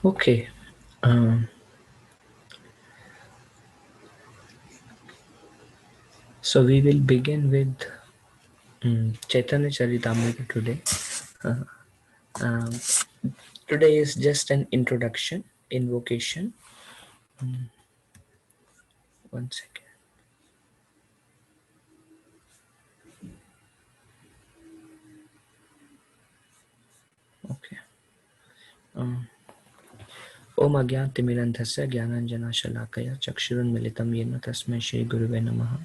Okay. Um, so we will begin with Chaitanya Charitamrita today. Uh, um, Today is just an introduction, invocation. One second. Okay. Um, Om Agyantimirandhasya Gyananjanashalakaya Chakshurunmilitam Yena Tasmai Shri Guruve Namaha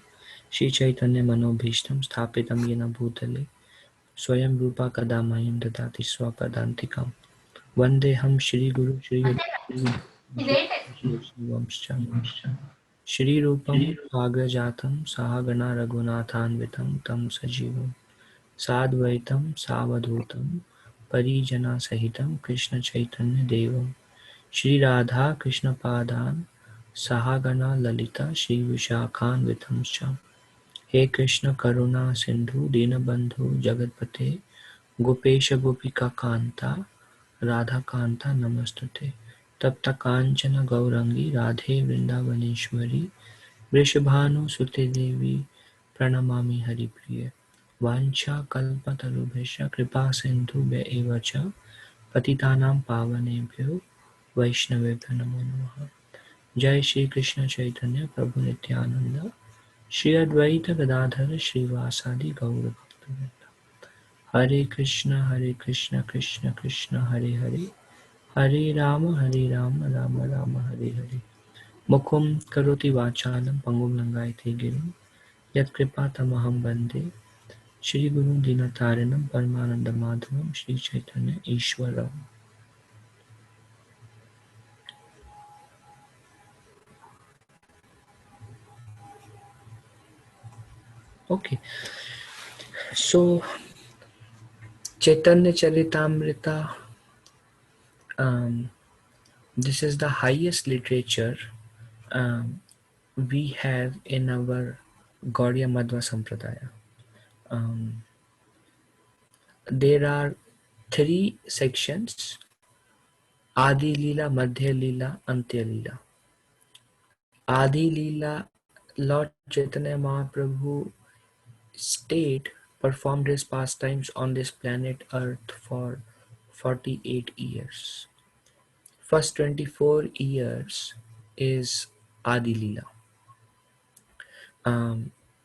Shri Chaitanya Manobhishtam Sthapitam Yena Bhutale Swayam Rupa Kadamayam Dadati Swapadantikam Vandeham Shri Guru Shri Vamscha Shri Rupam Sagrajatam Sahagana Raghunathanvitam Tam Sajivam Sadvaitam Savadhutam Parijana Sahitam Krishna Chaitanya Devam Shri Radha Krishna Padan Sahagana Lalita Shri Vishakhan Vitamscha He Krishna Karuna Sindhu Dinabandhu Jagatpate Gopesha Gopika Kanta Radha Kanta Namastute Tapta Kanchana Gaurangi Radhe Vrindavaneshwari Vrishabhanu Sute Devi Pranamami Haripriya Vancha Kalpatarubhesha Kripa Sindhu Eva cha Patitanam Pavanebhyo Vaishnavebhyo Namo Namaha Jai Shri Krishna Chaitanya Prabhu Nityananda Shri Advaita Gadadhara Srivasadi Gaura Bhaktivinoda Hare Krishna Krishna Krishna Hare Hare Hare Rama Rama Rama Hare Hare Mukham Karoti Vachalam Pangum Langayate Girim Yat Kripa Tamaham Bande Shri Guru Dinatarinam Paramananda Madhavam Shri Chaitanya Ishwaram. Okay, so Chaitanya Charitamrita, this is the highest literature um, we have in our Gaudiya Madhva Sampradaya. Um, there are three sections: Adi-lila, Madhya-lila, Antya-lila. Adi-lila, Lord Chaitanya Mahaprabhu stayed, performed his pastimes on this planet Earth for 48 years. First 24 years is Adi-lila.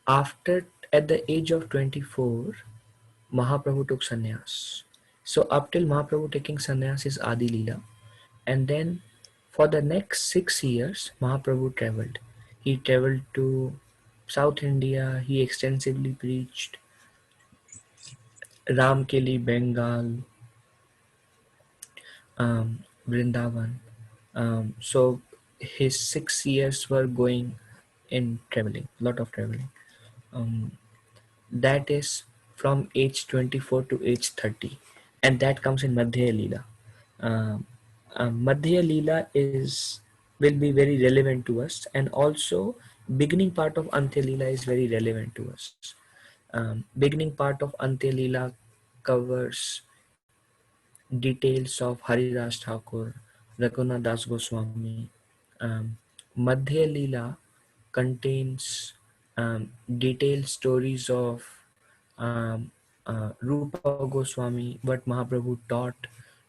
After, at the age of 24, Mahaprabhu took sannyas. So up till Mahaprabhu taking sannyas is Adi-lila. And then for the next 6 years, Mahaprabhu traveled. He traveled to South India. He extensively preached. Ramkeli, Bengal, Vrindavan. So his 6 years were going in traveling, lot of traveling. Um, that is from age 24 to age 30, and that comes in Madhya Leela. Um, Madhya Leela is will be very relevant to us, and also beginning part of Antya Leela is very relevant to us. Beginning part of Antya Leela covers details of Haridas Thakur, Raghunath Das Goswami. Um, Madhya Leela contains detailed stories of um, Rupa Goswami, what Mahaprabhu taught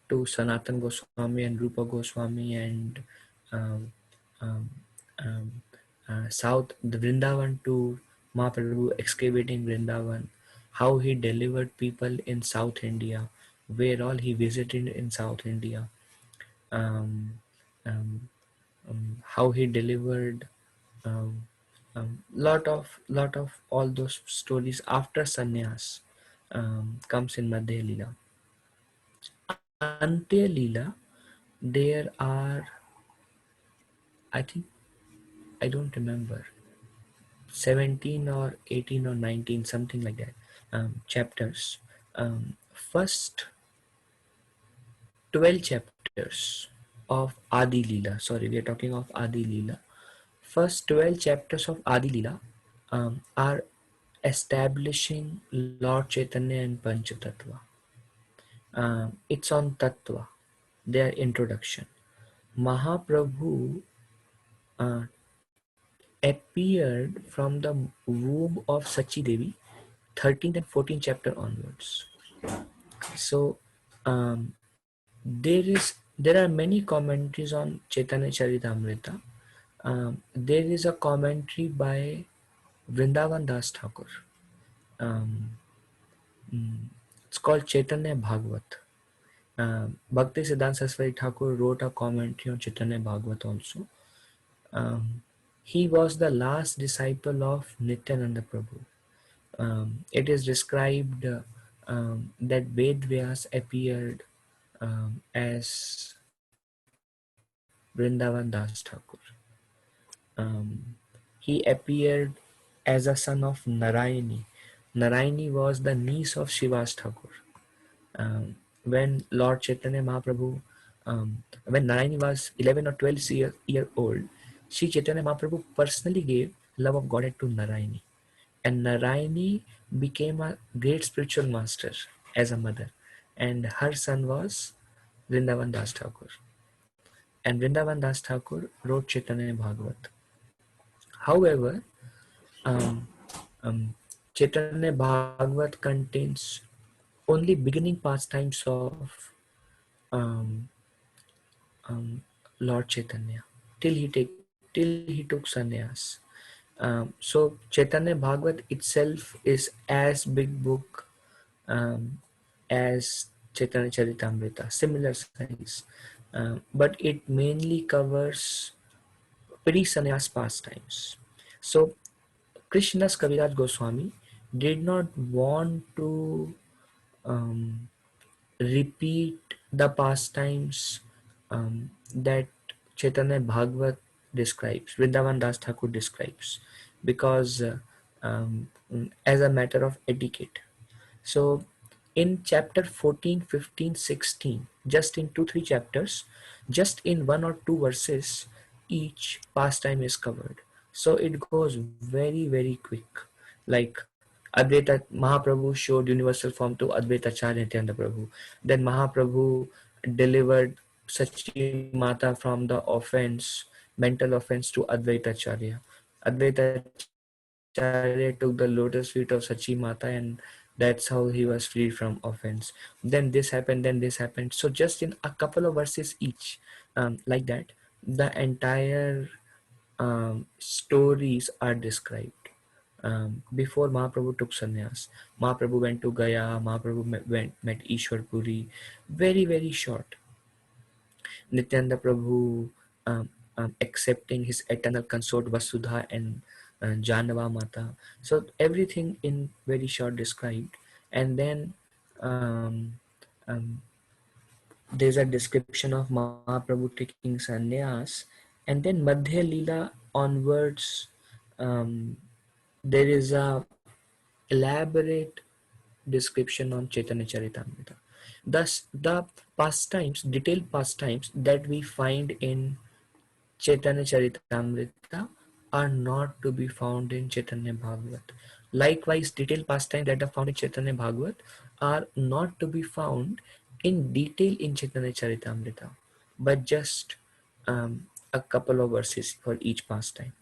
to Sanatan Goswami and Rupa Goswami, and um, um, um, South the Vrindavan tour, Mahaprabhu excavating Vrindavan, how he delivered people in South India, where all he visited in South India, um, um, how he delivered um, lot of all those stories after sannyas comes in Madhya Lila. Antya Lila, there are, I think, I don't remember, 17 or 18 or 19, something like that, chapters. First 12 chapters of Adi Lila, sorry, we are talking of Adi Lila. First 12 chapters of Adi Lila are establishing Lord Chaitanya and Panca-tattva. It's on Tattva, their introduction. Mahaprabhu uh, appeared from the womb of Sachi Devi, 13th and 14th chapter onwards. So there are many commentaries on Chaitanya Charitamrita. There is a commentary by Vrindavan Das Thakur. Um, it's called Chaitanya Bhagavat. Bhakti Siddhanta Saraswati Thakur wrote a commentary on Chaitanya Bhagavat also. He was the last disciple of Nityananda Prabhu. It is described that Ved Vyas appeared as Vrindavan Das Thakur. He appeared as a son of Narayani. Narayani was the niece of Shivas Thakur. When Lord Chaitanya Mahaprabhu, when Narayani was 11 or 12 year old, Sri Chaitanya Mahaprabhu personally gave love of Godhead to Narayani. And Narayani became a great spiritual master as a mother. And her son was Vrindavan Das Thakur. And Vrindavan Das Thakur wrote Chaitanya Bhagavat. However, um, um, Chaitanya Bhagavat contains only beginning pastimes of um, Lord Chaitanya till he took sannyas. So Chaitanya Bhagavat itself is as big book as Chaitanya Charitamrita, similar size, but it mainly covers pre-sannyas pastimes. So Krishna's Kaviraj Goswami did not want to um, repeat the pastimes that Chaitanya Bhagavat describes, Vrindavan Das Thakur describes, because as a matter of etiquette. So in chapter 14, 15, 16, just in 2 3 chapters, just in 1 or 2 verses, each pastime is covered. So it goes very, very quick. Like Advaita Mahaprabhu showed universal form to Advaitacharya Nityananda Prabhu. Then Mahaprabhu delivered Sachi Mata from the offense, mental offense, to Advaitacharya. Advaitacharya took the lotus feet of Sachi Mata, and that's how he was freed from offense. Then this happened, then this happened. So just in a couple of verses each, like that, the entire stories are described. Before Mahaprabhu took sannyas, Mahaprabhu went to Gaya, Mahaprabhu met Ishwar Puri, very, very short. Nityananda Prabhu accepting his eternal consort Vasudha and Janava Mata. So everything in very short described. And then um, um, there's a description of Mahaprabhu taking sannyas, and then Madhya Leela onwards, um, there is a elaborate description on Chaitanya Charitamrita. Thus, the pastimes, detailed pastimes that we find in Chaitanya Charitamrita are not to be found in Chaitanya Bhagavat. Likewise, detailed pastimes that are found in Chaitanya Bhagavat are not to be found in detail in Chaitanya Charitamrita, but just a couple of verses for each pastime.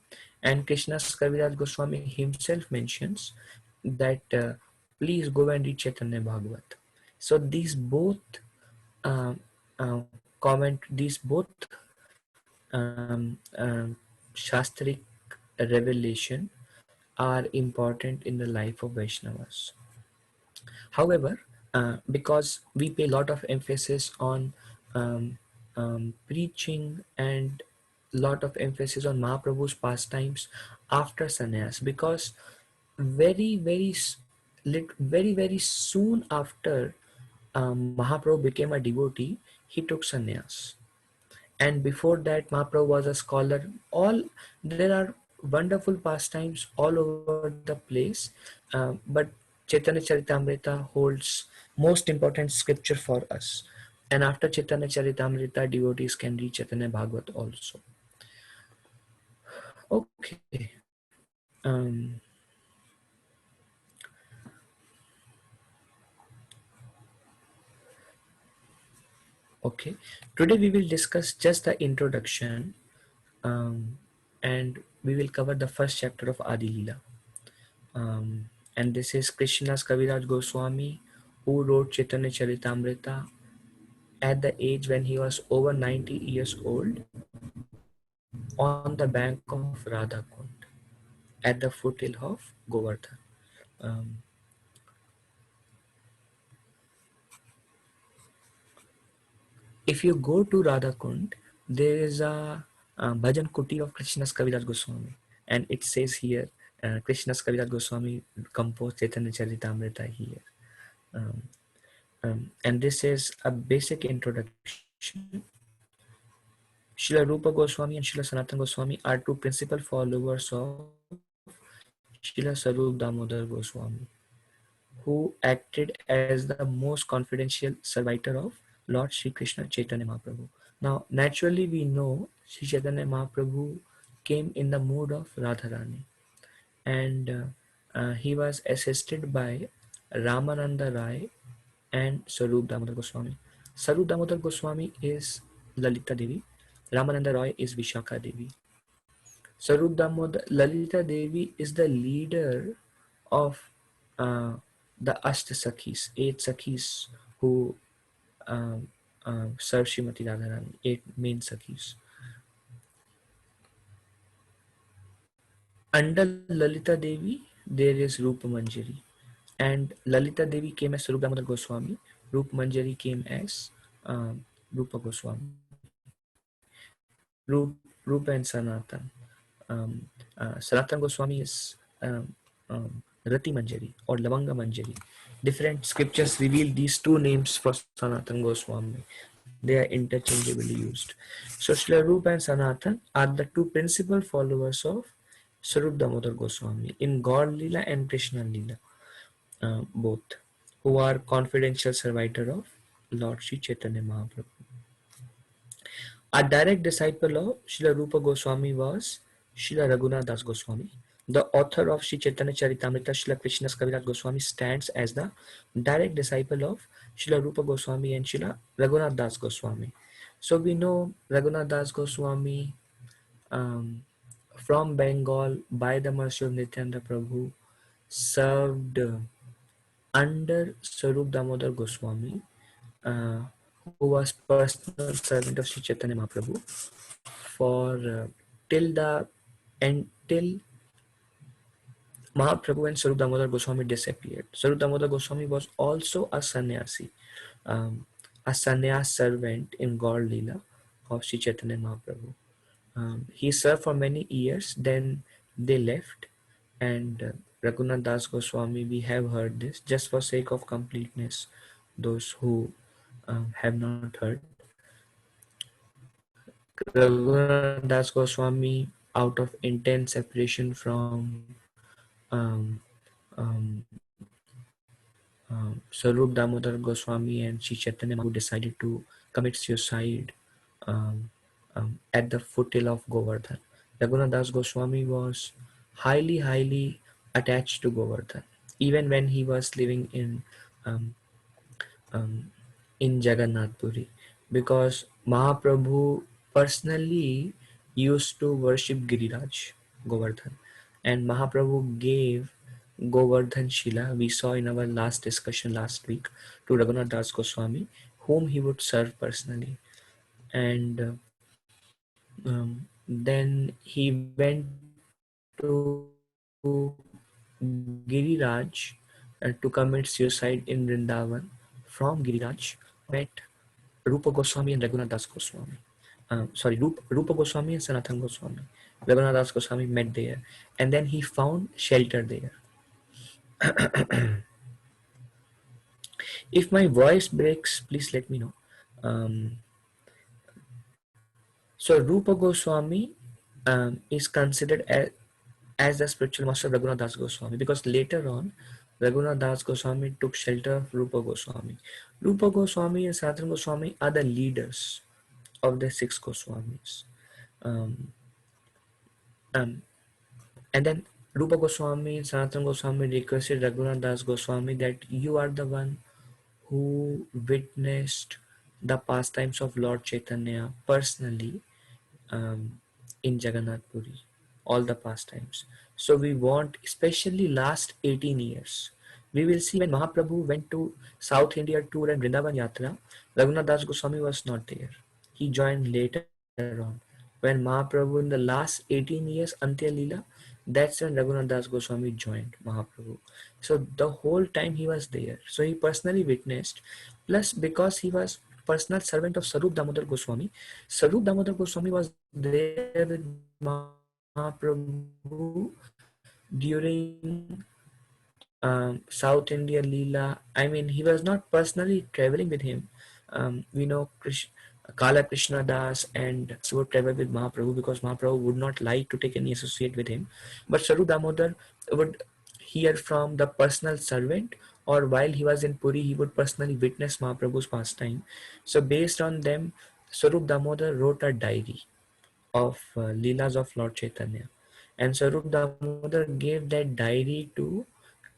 And Krishna's Kaviraj Goswami himself mentions that please go and read Chaitanya Bhagavat. So these both um, these both shastric revelation are important in the life of Vaishnavas. However, because we pay a lot of emphasis on um, preaching and lot of emphasis on Mahaprabhu's pastimes after sannyas, because very very very soon after Mahaprabhu became a devotee, he took sannyas. And before that, Mahaprabhu was a scholar. All there are wonderful pastimes all over the place, but Chaitanya Charitamrita holds most important scripture for us. And after Chaitanya Charitamrita, devotees can read Chaitanya Bhagavat also. Okay. Okay. Today we will discuss just the introduction, um, and we will cover the first chapter of Adi-lila. And this is Krishna's Kaviraj Goswami, who wrote Chaitanya Charitamrita at the age when he was over 90 years old on the bank of Radhakund at the foothill of Govardhan. Um, if you go to Radhakund, there is a bhajan kuti of Krishna's Kaviraj Goswami, and it says here Krishna's Kaviraj Goswami composed Chaitanya Charitamrita here. Um, and this is a basic introduction. Srila Rupa Goswami and Srila Sanatana Goswami are two principal followers of Srila Sarup Damodar Goswami, who acted as the most confidential servitor of Lord Sri Krishna Chaitanya Mahaprabhu. Now, naturally, we know Sri Chaitanya Mahaprabhu came in the mood of Radharani, and he was assisted by Ramananda Rai and Sarup Damodar Goswami. Sarup Damodar Goswami is Lalita Devi, Ramananda Roy is Vishakha Devi. Sarup Damodar, Lalita Devi is the leader of uh, the Ashta Sakhis, 8 Sakhis who um, serve Srimati Radharani, 8 main Sakhis. Under Lalita Devi, there is Rupa Manjari. And Lalita Devi came as Sarup Damodar Goswami, Rupa Manjari came as Rupa Goswami. Rupa and Sanatan. Sanatan Goswami is Rati Manjari or Lavanga Manjari. Different scriptures reveal these two names for Sanatan Goswami. They are interchangeably used. So Srila Rupa and Sanatan are the two principal followers of Sarup Damodar Goswami in God Lila and Krishna Lila, both, who are confidential servitor of Lord Sri Chaitanya Mahaprabhu. A direct disciple of Srila Rupa Goswami was Srila Raghunath Das Goswami. The author of Sri Chaitanya Charitamrita, Srila Krishnas Kaviraj Goswami, stands as the direct disciple of Srila Rupa Goswami and Srila Raghunath Das Goswami. So we know Raghunath Das Goswami um, from Bengal by the mercy of Nityananda Prabhu served under Sarup Damodar Goswami, uh, who was personal servant of Sri Chaitanya Mahaprabhu for till the and till Mahaprabhu and Sarup Damodar Goswami disappeared. Sarup Damodar Goswami was also a sannyasi, a sannyas servant in Gaur Leela of Sri Chaitanya Mahaprabhu. He served for many years, then they left, and Raghunath Das Goswami, we have heard this just for sake of completeness. Those who have not heard, Raghunath Das Goswami, out of intense separation from um, um, Sarup Damodar Goswami and Sri Chaitanya Mahaprabhu, decided to commit suicide at the foothills of Govardhan. Raghunath Das Goswami was highly attached to Govardhan, even when he was living um, um, in Jagannath Puri, because Mahaprabhu personally used to worship Giriraj, Govardhan, and Mahaprabhu gave Govardhan Shila, we saw in our last discussion last week, to Raghunath Das Goswami, whom he would serve personally. And then he went to Giriraj to commit suicide in Vrindavan. From Giriraj, he met Rupa Goswami and Raghunath Das Goswami. Rupa Goswami and Sanatana Goswami. Raghunath Das Goswami met there, and then he found shelter there. If my voice breaks, please let me know. Um, so Rupa Goswami is considered as the spiritual master of Raghunath Das Goswami, because later on Raghunath Das Goswami took shelter of Rupa Goswami. Rupa Goswami and Sanatana Goswami are the leaders of the six Goswamis. Um, um, and then Rupa Goswami and Sanatana Goswami requested Raghunath Das Goswami that you are the one who witnessed the pastimes of Lord Chaitanya personally in Jagannath Puri, all the pastimes. So we want, especially last 18 years. We will see when Mahaprabhu went to South India tour and Vrindavan Yatra, Raghunath Das Goswami was not there. He joined later on. When Mahaprabhu in the last 18 years, Antya-lila, that's when Raghunath Das Goswami joined Mahaprabhu. So the whole time he was there. So he personally witnessed. Plus, because he was personal servant of Sarup Damodar Goswami, Sarup Damodar Goswami was there with Mahaprabhu during South India Leela. I mean, he was not personally traveling with him. We know Kala Krishna Das and would travel with Mahaprabhu because Mahaprabhu would not like to take any associate with him. But Sarup Damodar would hear from the personal servant, or while he was in Puri, he would personally witness Mahaprabhu's pastime. So, based on them, Sarup Damodar wrote a diary of Leelas of Lord Chaitanya. And Sarup Damodar gave that diary to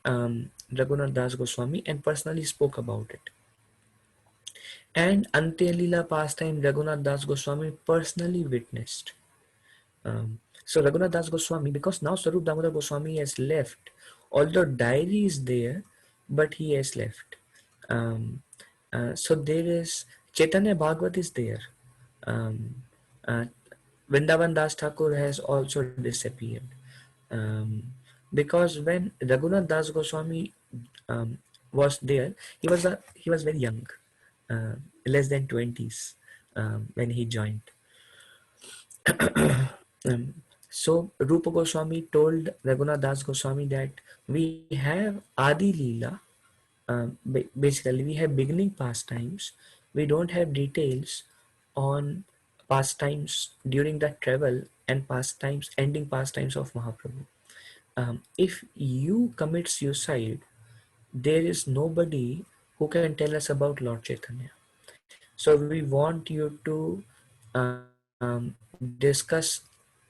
Raghunath Das Goswami and personally spoke about it. And Ante-lila pastime Raghunath Das Goswami personally witnessed. So Raghunath Das Goswami, because now Sarup Damodar Goswami has left, although diary is there, but he has left. Um, so there is Chaitanya Bhagavat is there. Um, uh, Vrindavan Das Thakur has also disappeared. Um, because when Raghunath Das Goswami was there, he was very young, uh, less than 20s when he joined. Um, so Rupa Goswami told Raghunath Das Goswami that we have Adi-lila. Basically, we have beginning pastimes. We don't have details on pastimes during the travel and pastimes, ending pastimes of Mahaprabhu. If you commit suicide, there is nobody who can tell us about Lord Chaitanya. So we want you to discuss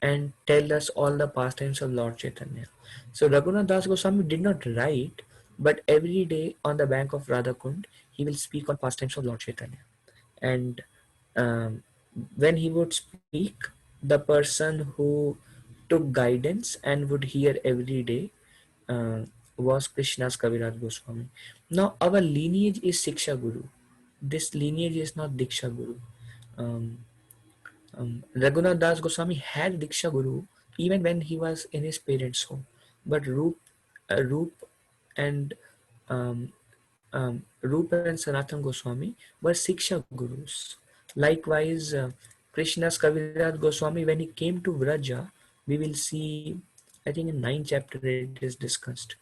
and tell us all the pastimes of Lord Chaitanya. So Raghunath Das Goswami did not write, but every day on the bank of Radhakund, he will speak on pastimes of Lord Chaitanya. And um, when he would speak, the person who took guidance and would hear every day uh, was Krishna's Kaviraj Goswami. Now our lineage is Siksha Guru. This lineage is not Diksha Guru. Um, Raghunath Das Goswami had Diksha Guru even when he was in his parents' home. But Roop and um, Roop and Sanatan Goswami were Siksha Gurus. Likewise, Krishna's Kaviraj Goswami, when he came to Vraja, we will see I think in 9th chapter it is discussed.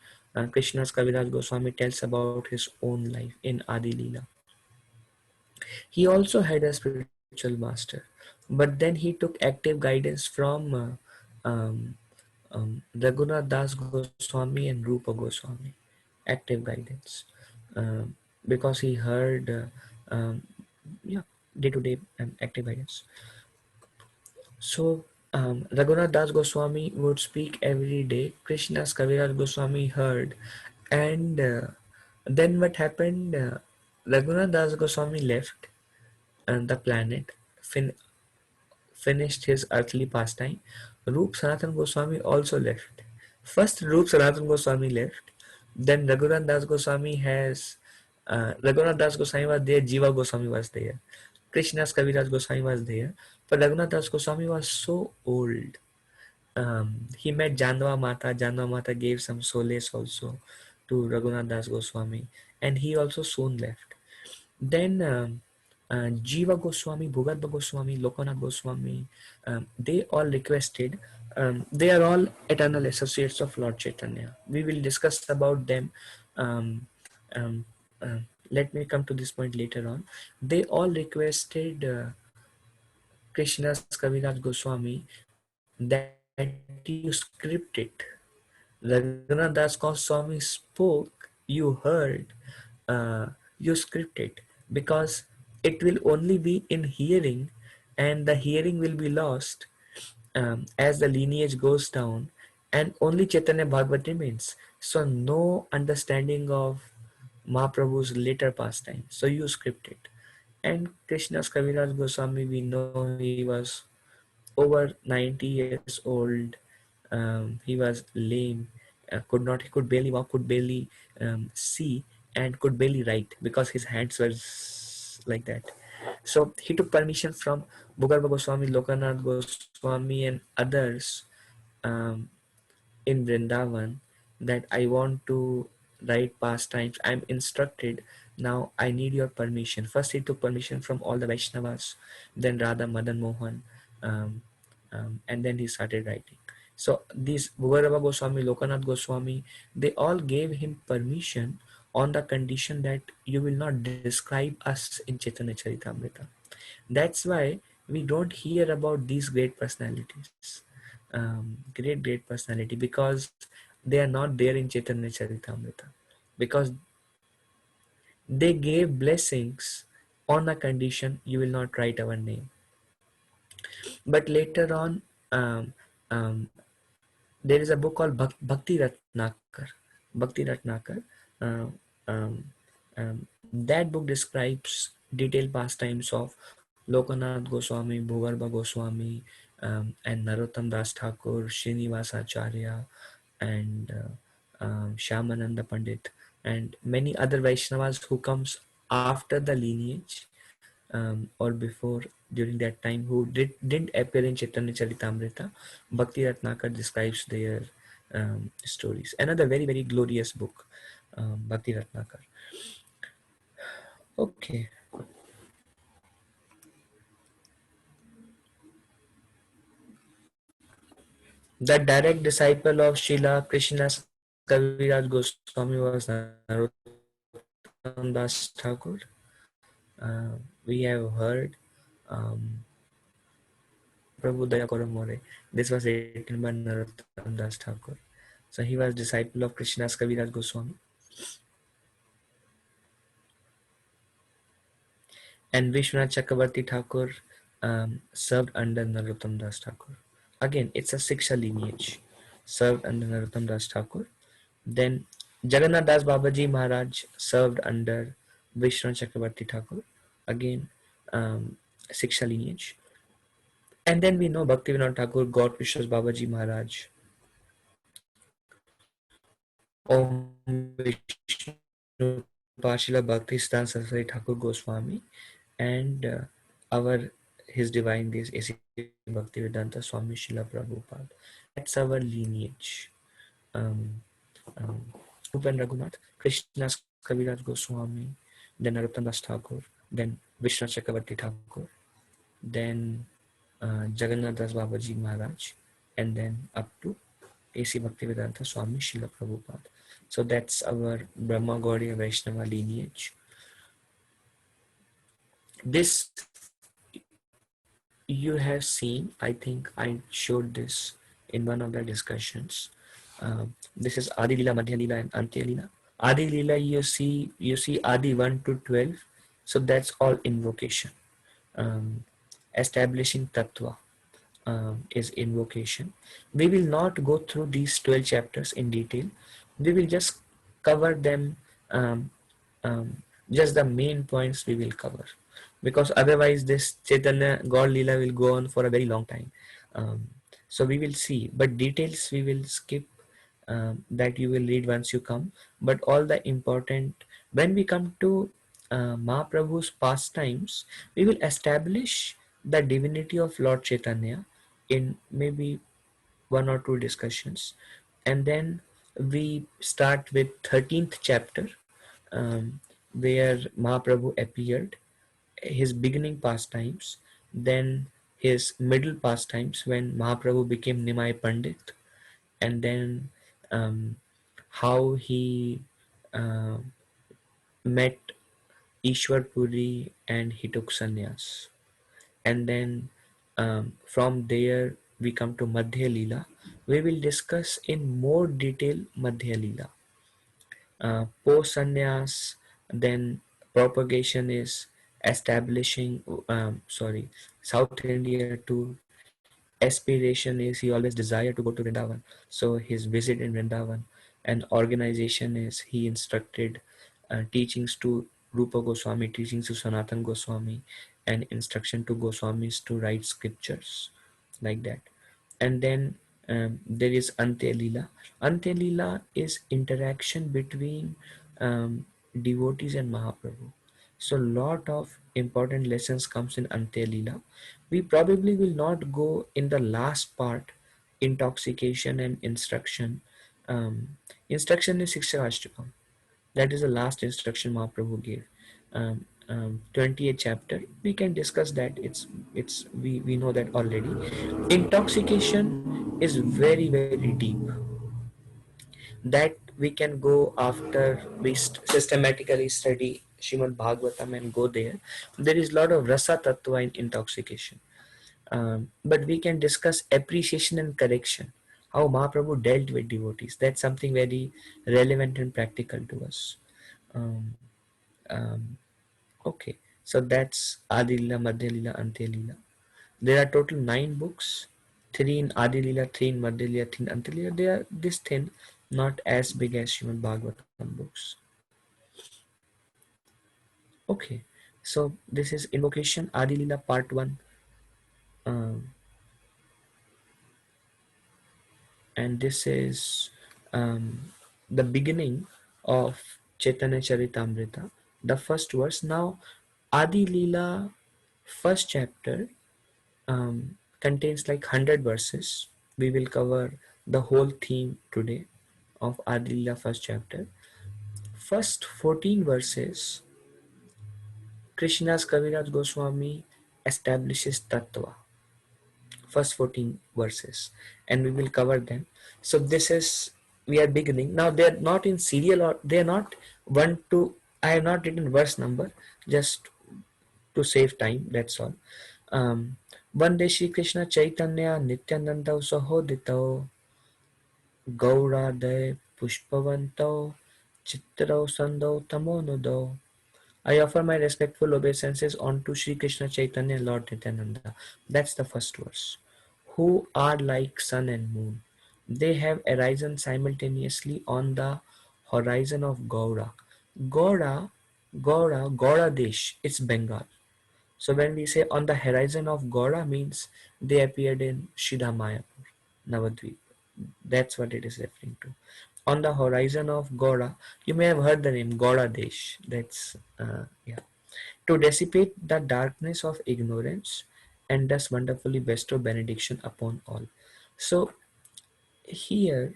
Krishna's Kaviraj Goswami tells about his own life in Adi-lila. He also had a spiritual master, but then he took active guidance from Raghunath Das Goswami and Rupa Goswami. Active guidance, um, because he heard, yeah, day-to-day active guidance. So Raghunath Das Goswami would speak every day. Krishna's Kaviraj Goswami heard, and then what happened? Raghunath Das Goswami left the planet, fin- finished his earthly pastime. Rup Sanatan Goswami also left. First, Rup Sanatan Goswami left. Then Raghunath Das Goswami has. Raghunath Das Goswami was there. Jiva Goswami was there. Krishna's Kaviraj Goswami was there. But Raghunath Das Goswami was so old. He met Janva Mata. Janva Mata gave some solace also to Raghunath Das Goswami, and he also soon left. Then Jiva Goswami, Bhugarba Goswami, Lokanath Goswami, they all requested. They are all eternal associates of Lord Chaitanya. We will discuss about them. Um, um, Let me come to this point later on. They all requested Krishna's Kaviraj Goswami that you script it. Raghunath Das Goswami spoke, you heard, you script it, because it will only be in hearing, and the hearing will be lost as the lineage goes down, and only Chaitanya Bhagavat remains. So no understanding of Mahaprabhu's later pastime. So you script it. And Krishna's Kaviraj Goswami, we know he was over 90 years old. He was lame, he could barely walk, could barely see, and could barely write because his hands were like that. So he took permission from Bhugarba Goswami, Lokanath Goswami, and others um, in Vrindavan that I want to write pastimes. I'm instructed. Now I need your permission. First, he took permission from all the Vaishnavas, then Radha Madan Mohan, um, and then he started writing. So these Bhugaraba Goswami, Lokanath Goswami, they all gave him permission on the condition that you will not describe us in Chaitanya Charitamrita. That's why we don't hear about these great personalities, great personality, because they are not there in Chaitanya Charitamrita, because they gave blessings on a condition you will not write our name. But later on, um, um, there is a book called Bhakti Ratnakar. Bhakti Ratnakar. Uh, um, that book describes detailed pastimes of Lokanath Goswami, Bhugarba Goswami, and Narottam Das Thakur, Srinivasacharya, and Shyamananda Pandit, and many other Vaishnavas who comes after the lineage, or before, during that time, who didn't appear in Chaitanya Charitamrita. Bhakti Ratnakar describes their stories. Another very, very glorious book, Bhakti Ratnakar. Okay. The direct disciple of Srila Krishna's Kaviraj Goswami was Narottam Das Thakur. We have heard Mahaprabhu Daya Koramore. This was written by Narottam Das Thakur. So he was disciple of Krishna's Kaviraj Goswami. And Vishwanath Chakravarti Thakur served under Narottam Das Thakur. Again, it's a Siksha lineage. Served under Narottam Das Thakur. Then Jagannath Das Babaji Maharaj served under Vishwanath Chakravarti Thakur. Again, Siksha lineage. And then we know Bhaktivinoda Thakur, God Krishna's Babaji Maharaj, Om Vishnu Pashila Bhakti Siddhanta Saraswati Thakur Goswami, and His Divine Grace A.C. Bhaktivedanta Swami Srila Prabhupada. That's our lineage. Um, um, Rupa and Raghunath, Krishna's Kaviraj Goswami, then Narottam Das Thakur, then Vishnu Chakravarti Thakur, then Jagannath Das Babaji Maharaj, and then up to A.C. Bhaktivedanta Swami Srila Prabhupada. So that's our Brahma Gaudiya Vaishnava lineage. This you have seen, I think I showed this in one of the discussions. This is Adi-lila, Madhya-lila and Antya-lila. Adi-lila, you see Adi 1 to 12. So that's all invocation. Um, Establishing Tattva is invocation. We will not go through these 12 chapters in detail. We will just cover them, um, um, just the main points we will cover, because otherwise this Chaitanya God Leela will go on for a very long time. Um, so we will see, but details we will skip, that you will read once you come. But all the important, when we come to Mahaprabhu's pastimes, we will establish the divinity of Lord Chaitanya in maybe one or two discussions, and then we start with 13th chapter, where Mahaprabhu appeared, his beginning pastimes, then his middle pastimes when Mahaprabhu became Nimai Pandit, and then um, how he uh, met Ishwar Puri and he took sannyas. And then from there we come to Madhya Leela. We will discuss in more detail Madhya Leela. Post sannyas, then propagation is establishing, South India tour. Aspiration is he always desired to go to Vrindavan, so his visit in Vrindavan. And organization is he instructed teachings to Rupa Goswami, teachings to Sanatan Goswami, and instruction to Goswamis to write scriptures, like that. And then there is Antya Lila. Antya Lila is interaction between devotees and Mahaprabhu. So lot of important lessons comes in Antya Lila. We probably will not go in the last part, intoxication and instruction. Instruction is Shiksha. That is the last instruction Mahaprabhu gave. 28th chapter. We can discuss that. We know that already. Intoxication is very very deep. That we can go after we systematically study Shrimad Bhagavatam and go there. There is a lot of rasa tattva in intoxication. But we can discuss appreciation and correction. How Mahaprabhu dealt with devotees. That's something very relevant and practical to us. Um, um, okay, so that's Adi-lila, Madhya-lila, Antya-lila. There are total 9 books, 3 in Adi-lila, 3 in Madhya-lila, 3 in Antya-lila. They are this thin, not as big as Srimad Bhagavatam books. Okay, so this is Invocation, Adi-lila part 1, um, and this is the beginning of Chaitanya Charitamrita, the first verse. Now, Adi-lila, first chapter, contains like 100 verses. We will cover the whole theme today of Adi-lila first chapter. First 14 verses, Krishna's Kaviraj Goswami establishes Tattva. First 14 verses, and we will cover them. So this is, we are beginning. Now they are not in serial, or they are not 1 to, I have not written verse number just to save time, that's all. Vande Shri Krishna Chaitanya Nityananda Sahodito Gauradaya Pushpavanto Chitrao Sando Tamonodo. I offer my respectful obeisances unto Sri Krishna Chaitanya Lord Nityananda. That's the first verse. Who are like sun and moon. They have arisen simultaneously on the horizon of Gaura. Gaura Desh, it's Bengal. So when we say on the horizon of Gaura, means they appeared in Shidha Mayapur, Navadvip. That's what it is referring to. On the horizon of Gaura, you may have heard the name Gaura Desh. That's yeah. To dissipate the darkness of ignorance and thus wonderfully bestow benediction upon all. So here,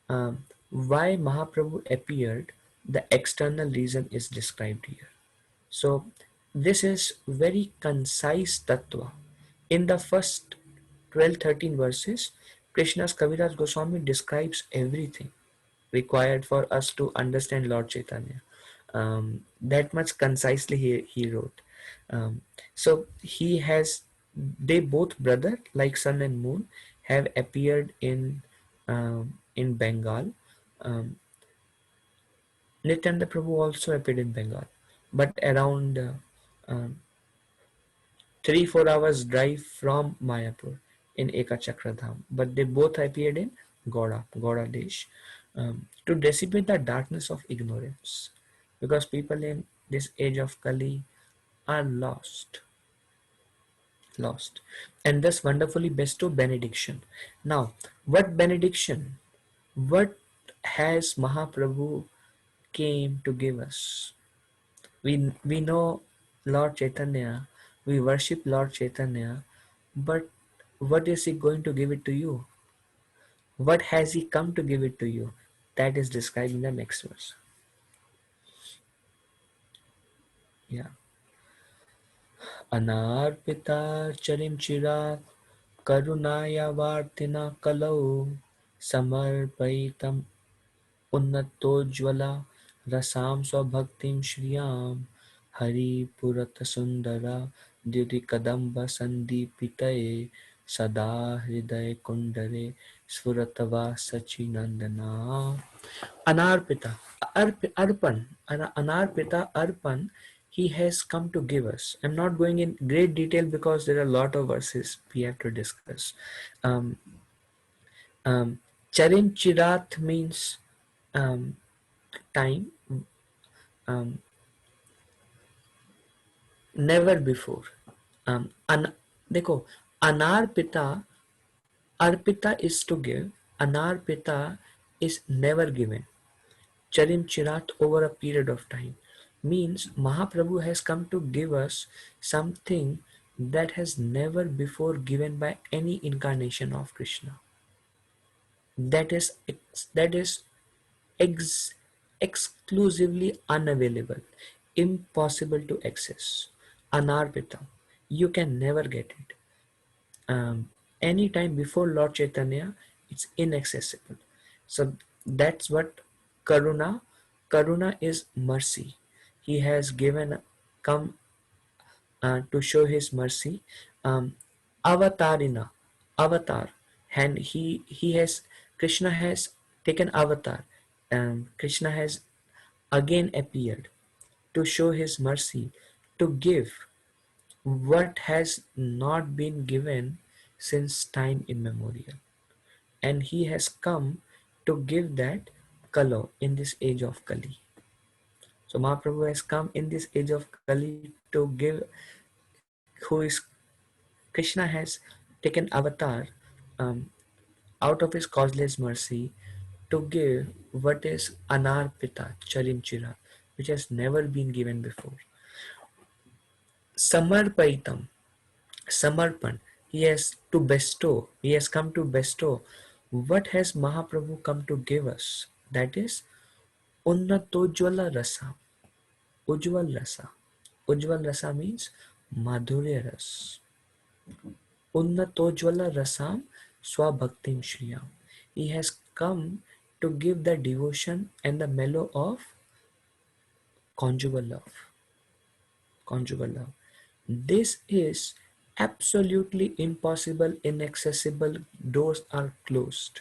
why Mahaprabhu appeared, the external reason is described here. So this is very concise tattva. In the first 12-13 verses, Krishna's Kaviraj Goswami describes everything required for us to understand Lord Chaitanya. That much concisely he wrote. So he has, they both brother like sun and moon have appeared in Bengal. Um, Nityananda Prabhu also appeared in Bengal, but around um, 3-4 hours drive from Mayapur in Ekachakra Dham. But they both appeared in Gauda Desh, to dissipate the darkness of ignorance. Because people in this age of Kali are lost, and thus wonderfully bestow benediction. Now, what benediction? What has Mahaprabhu came to give us? We know Lord Chaitanya, we worship Lord Chaitanya, but what is he going to give it to you? What has he come to give it to you? That is described in the next verse. Yeah. Anarpita charim chira karunaya vartina kalau samarpaitam उन्नतोज्ज्वला रसां स्वभक्तिं श्रियां हरिपुरतसुन्दरा द्युतिकदम्बसन्दीपितये सदा हृदयकुण्डरे स्फुरतवा सचिनन्दना. Anarpita, Anarpita Arpan, he has come to give us. I'm not going in great detail because there are a lot of verses we have to discuss. Um, um, Charin Chirat means um, time, um, never before. An, देखो, Anarpita, Arpita is to give, Anarpita is never given. Charim Chirat over a period of time means Mahaprabhu has come to give us something that has never before given by any incarnation of Krishna. That is exclusively unavailable, impossible to access, anarpita. You can never get it. Any time before Lord Chaitanya, it's inaccessible. So that's what Karuna. Karuna is mercy. He has given, come to show his mercy. Avatarina, avatar, and he has, Krishna has taken avatar. Krishna has again appeared to show his mercy, to give what has not been given since time immemorial. And he has come to give that Kalo in this age of Kali. So Mahaprabhu has come in this age of Kali to give, who is Krishna has taken avatar, um, out of his causeless mercy, to give what is Anarpita Charimchira, which has never been given before. Samarpaitam, Samarpan, he has to bestow, he has come to bestow. What has Mahaprabhu come to give us? That is Unnatojwala Rasa, Ujwal Rasa. Ujwal Rasa means Madhurya Ras. Unnatojwala Rasam Swabhaktim Shriyam. He has come to give the devotion and the mellow of conjugal love. Conjugal love. This is absolutely impossible, inaccessible. Doors are closed.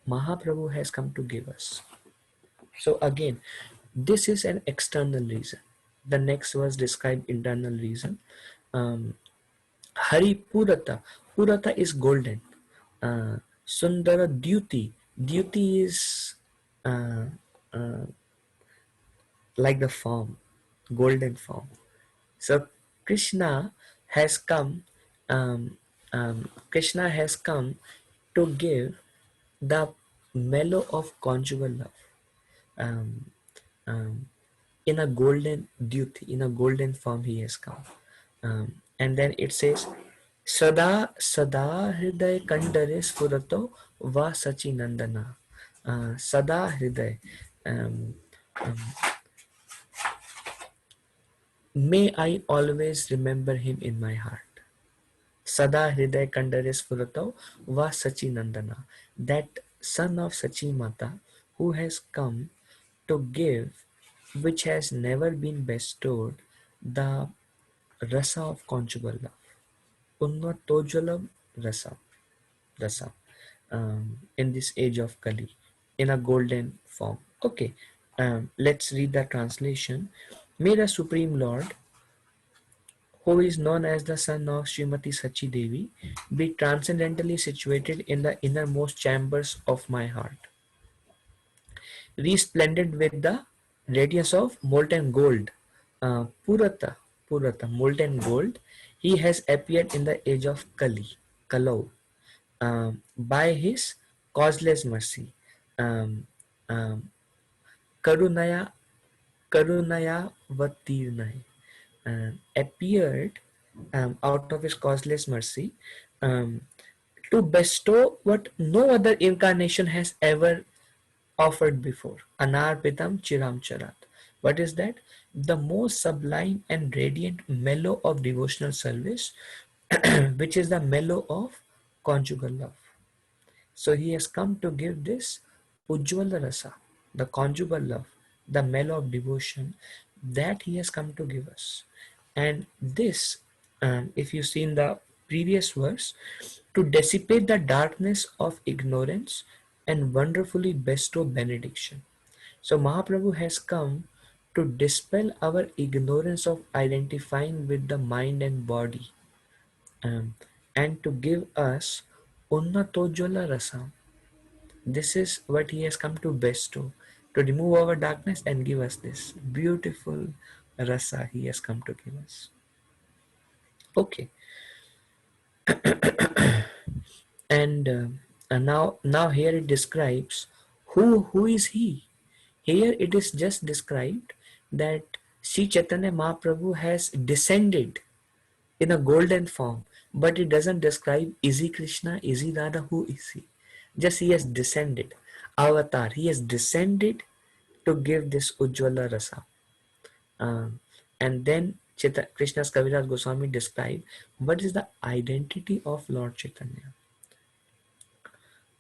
Mahaprabhu has come to give us. So again, this is an external reason. The next verse describe internal reason. Um, Hari Purata. Purata is golden. Sundara Duty. Duty is uh, uh, like the form, golden form. So Krishna has come. Krishna has come to give the mellow of conjugal love, um, um, in a golden duty, in a golden form. He has come, and then it says, "Sada Sada Hriday Kandare Spurato Va Sachi Nandana." Sada Hriday. Um, um, May I always remember him in my heart. sada hriday kandare sfuratav va sachi nandana, that son of Sachi Mata who has come to give which has never been bestowed, the rasa of conjugal love, unna tojalam rasa, in this age of Kali, in a golden form. Okay, let's read the translation. May the Supreme Lord, who is known as the son of Srimati Sachi Devi, be transcendently situated in the innermost chambers of my heart, resplendent with the radiance of molten gold. Purata, molten gold. He has appeared in the age of Kalau, by his causeless mercy. Um, um, Karunaya, Karunaya Vatirnai, appeared out of his causeless mercy, um, to bestow what no other incarnation has ever offered before. Anarpitam Chiram Charat. What is that? The most sublime and radiant mellow of devotional service, which is the mellow of conjugal love. So he has come to give this Ujjvala Rasa, the conjugal love, the mellow of devotion that he has come to give us. And this, if you see in the previous verse, to dissipate the darkness of ignorance and wonderfully bestow benediction. So Mahaprabhu has come to dispel our ignorance of identifying with the mind and body, um, and to give us Unnatojjala Rasa. This is what he has come to bestow, to remove our darkness and give us this beautiful rasa he has come to give us. Okay, and now here it describes who is he. Here it is just described that Sri Chaitanya Mahaprabhu has descended in a golden form, but it doesn't describe is he Krishna, is he Radha, who is he? Just he has descended, avatar. He has descended to give this Ujjvala Rasa. Um, and then Krishna's Kaviraj Goswami described what is the identity of Lord Chaitanya.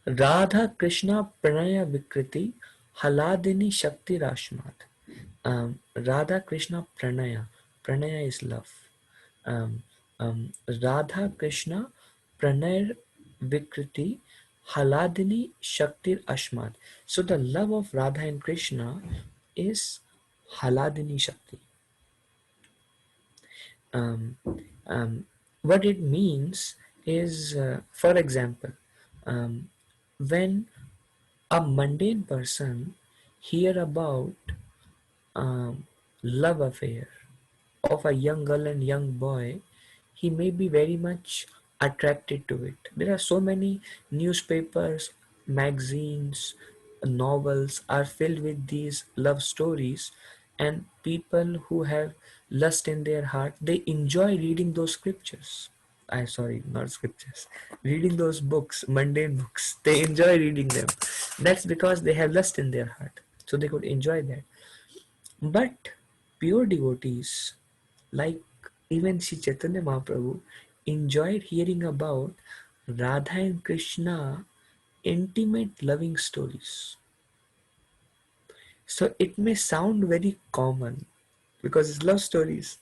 Radha Krishna Pranaya Vikriti Haladini Shakti Rashmat. Radha Krishna Pranaya. Pranaya is love. Um, Radha Krishna Pranay Vikriti Haladini Shakti Ashmat. So the love of Radha and Krishna is Haladini Shakti. Um, um, what it means is, for example, um, when a mundane person hear about love affair of a young girl and young boy, he may be very much attracted to it. There are so many newspapers, magazines, novels are filled with these love stories, and people who have lust in their heart, they enjoy reading those scriptures. I sorry, not scriptures. Reading those books, mundane books. They enjoy reading them. That's because they have lust in their heart. So they could enjoy that. But pure devotees, like even Sri Chaitanya Mahaprabhu, enjoyed hearing about Radha and Krishna intimate loving stories. So it may sound very common because it's love stories,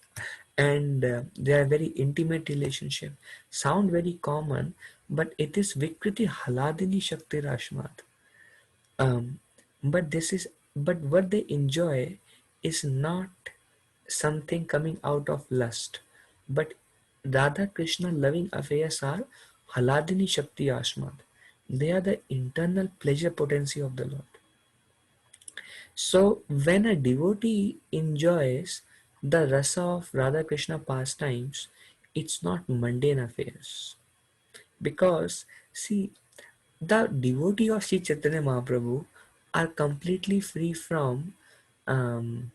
and they are very intimate relationship. Sound very common, but it is Vikriti Haladini Shakti Rashmat. Um, but this is but what they enjoy is not something coming out of lust, but Radha Krishna loving affairs are Haladini Shakti Ashmat. They are the internal pleasure potency of the Lord. So when a devotee enjoys the rasa of Radha Krishna pastimes, it's not mundane affairs. Because see, the devotee of Sri Chaitanya Mahaprabhu are completely free from um,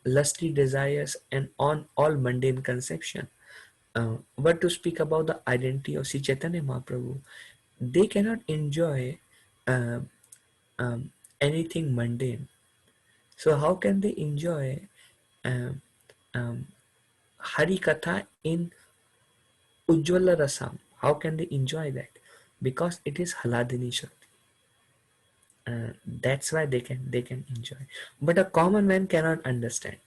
lusty desires and on all mundane conception. But to speak about the identity of Sri Chaitanya Mahaprabhu, they cannot enjoy um, anything mundane. So how can they enjoy um, um, Hari Katha in Ujjwala Rasam. How can they enjoy that? Because it is Haladini Shakti. That's why they can enjoy. But a common man cannot understand,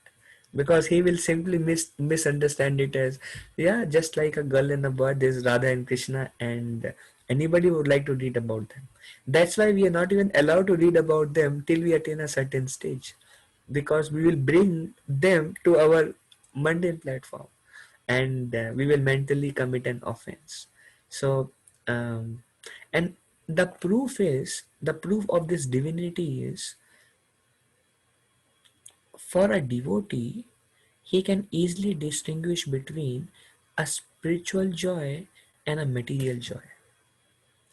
because he will simply misunderstand it as, yeah, just like a girl and a boy, there's Radha and Krishna, and anybody would like to read about them. That's why we are not even allowed to read about them till we attain a certain stage, because we will bring them to our mundane platform, and we will mentally commit an offense. So um, and the proof of this divinity is, for a devotee, he can easily distinguish between a spiritual joy and a material joy.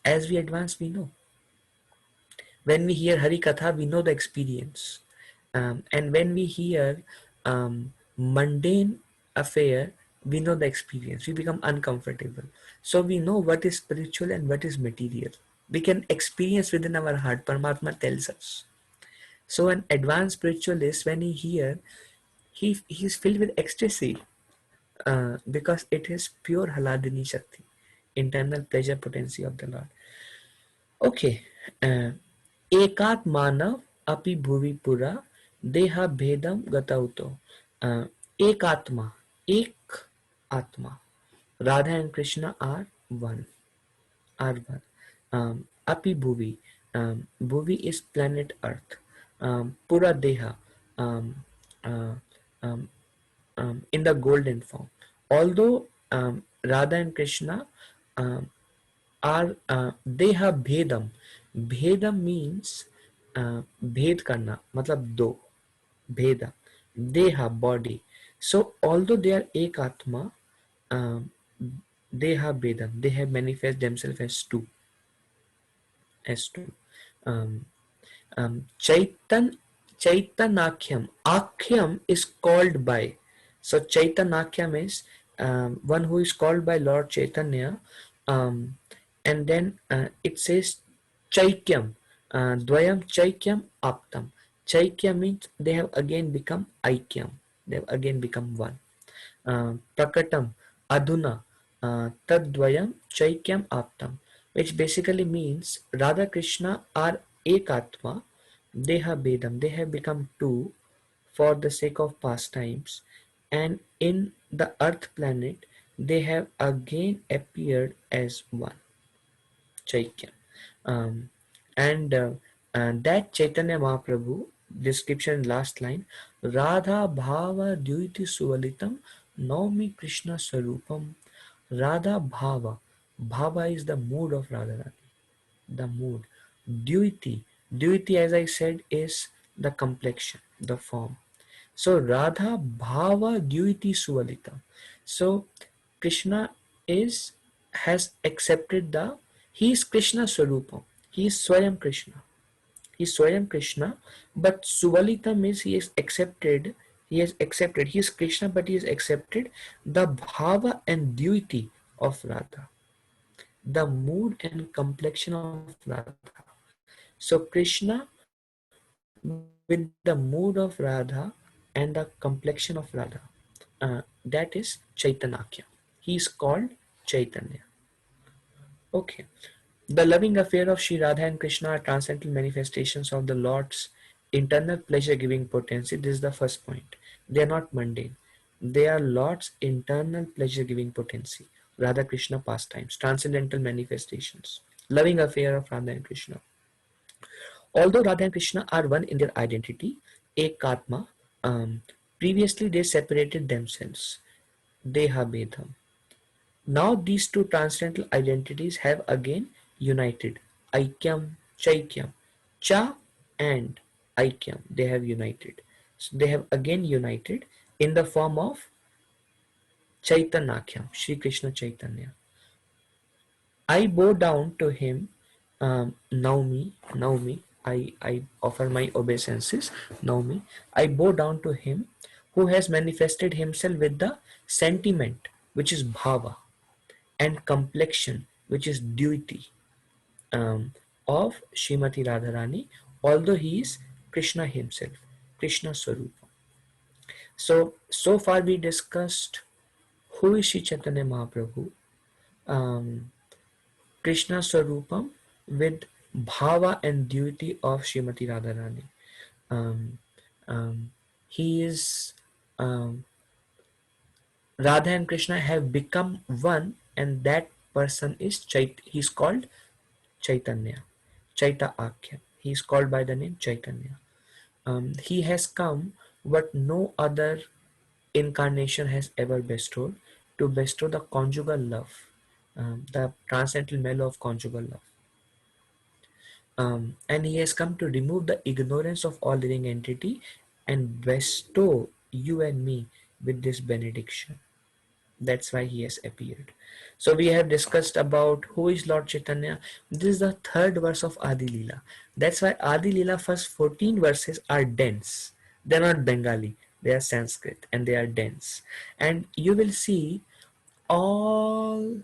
As we advance, we know. When we hear Hari Katha, we know the experience. And when we hear mundane affair, we know the experience. We become uncomfortable. So we know what is spiritual and what is material. We can experience within our heart. Paramatma tells us. So an advanced spiritualist, when he hear, he is filled with ecstasy, because it is pure Haladini Shakti, internal pleasure potency of the Lord. Okay. Uh, एकात मानव अपि भुवि पुरा देहा भेदम गतौतो. uh, एक आत्मा, एक आत्मा. Radha and Krishna are one, are one. Api bhuvi, bhuvi is planet Earth. Pura deha, um, uh, um, in the golden form. Although Radha and Krishna um, are they have bhedam. Bhedam means bhed karna, matlab do, bheda. They have body. So although they are ek atma, um, they have bhedam. They have manifest themselves as two, as two. Um, Chaitan Chaitanakyam. Akhyam is called by. So Chaitanakyam is one who is called by Lord Chaitanya. And then it says Chaikyam. Dvayam Chaikyam Aptam. Chaikyam means they have again become Aikyam. They have again become one. Prakatam Adhuna Tadvayam Chaikyam Aptam, which basically means Radha Krishna are Ekatma, they have Bedam, they have become two for the sake of pastimes, and in the earth planet they have again appeared as one. Chaitya. Um, and that Chaitanya Mahaprabhu, description last line, Radha Bhava Dvaiti Suvalitam Naumi Krishna Sarupam. Radha Bhava. Bhava is the mood of Radharani. The mood. Dvaiti. Dvaiti, as I said, is the complexion, the form. So Radha Bhava Dvaiti Suvalita. So Krishna is has accepted the, he is Krishna Swarupam. He is Swayam Krishna. He is Swayam Krishna, but Suvalitam is he has accepted, he is Krishna, but he has accepted the Bhava and Dvaiti of Radha, the mood and complexion of Radha. So Krishna with the mood of Radha and the complexion of Radha, that is Chaitanakyam. He is called Chaitanya. Okay. The loving affair of Sri Radha and Krishna are transcendental manifestations of the Lord's internal pleasure giving potency. This is the first point. They are not mundane. They are Lord's internal pleasure giving potency. Radha Krishna pastimes, transcendental manifestations. Loving affair of Radha and Krishna. Although Radha and Krishna are one in their identity, Ekatma, previously they separated themselves. Deha Bedham. Now these two transcendental identities have again united. Aikyam, Chaikyam. Cha and Aikyam, they have united. So they have again united in the form of Chaitanakyam, Sri Krishna Chaitanya. I bow down to him, Naumi, I offer my obeisances, Naumi. I bow down to him who has manifested himself with the sentiment, which is bhava, and complexion, which is duty, um, of Srimati Radharani, although he is Krishna himself, Krishna Swarupa. So far we discussed who is Sri Chaitanya Mahaprabhu, um, Krishna Swarupam with bhava and duty of Srimati Radharani. Um, um, he is um, Radha and Krishna have become one, and that person is He's called Chaitanya, Chaita Akhya. He is called by the name Chaitanya. He has come what no other incarnation has ever bestowed, to bestow the conjugal love, the transcendental mellow of conjugal love. And he has come to remove the ignorance of all living entity and bestow you and me with this benediction. That's why he has appeared. So we have discussed about who is Lord Chaitanya. This is the third verse of Adi-lila. That's why Adi-lila first 14 verses are dense. They're not Bengali, they are Sanskrit, and they are dense. And you will see all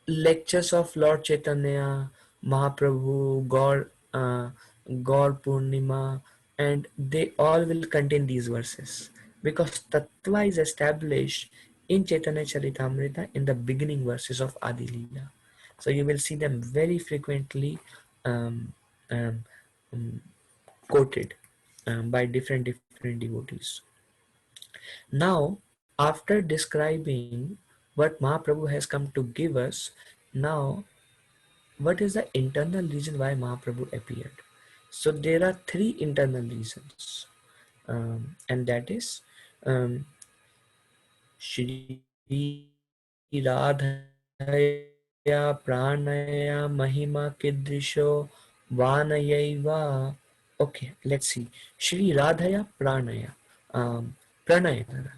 lectures of Lord Chaitanya, Mahaprabhu, Gaur Purnima, and they all will contain these verses, because Tattva is established in Chaitanya Charitamrita in the beginning verses of Adi Lila. So you will see them very frequently um, um, um, quoted by different devotees. Now, after describing what Mahaprabhu has come to give us, now what is the internal reason why Mahaprabhu appeared? So there are three internal reasons, and that is um, Shri Radhaya Pranaya Mahima Kidrisho Vanayaiva. Okay, let's see. Shri Radhaya Pranaya, Pranaya,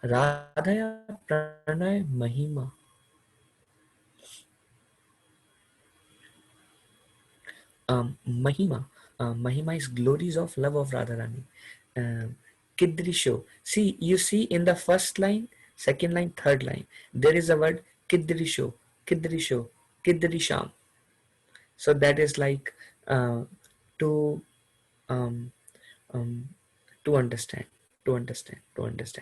Radhaya Pranaya Mahima. Mahima. Mahima is glories of love of Radharani. Kidrisho. See, you see in the first line, second line, third line, there is a word Kidrisho, Kidrisho, Kidrisham. So that is like uh, to um, um, to understand, to understand,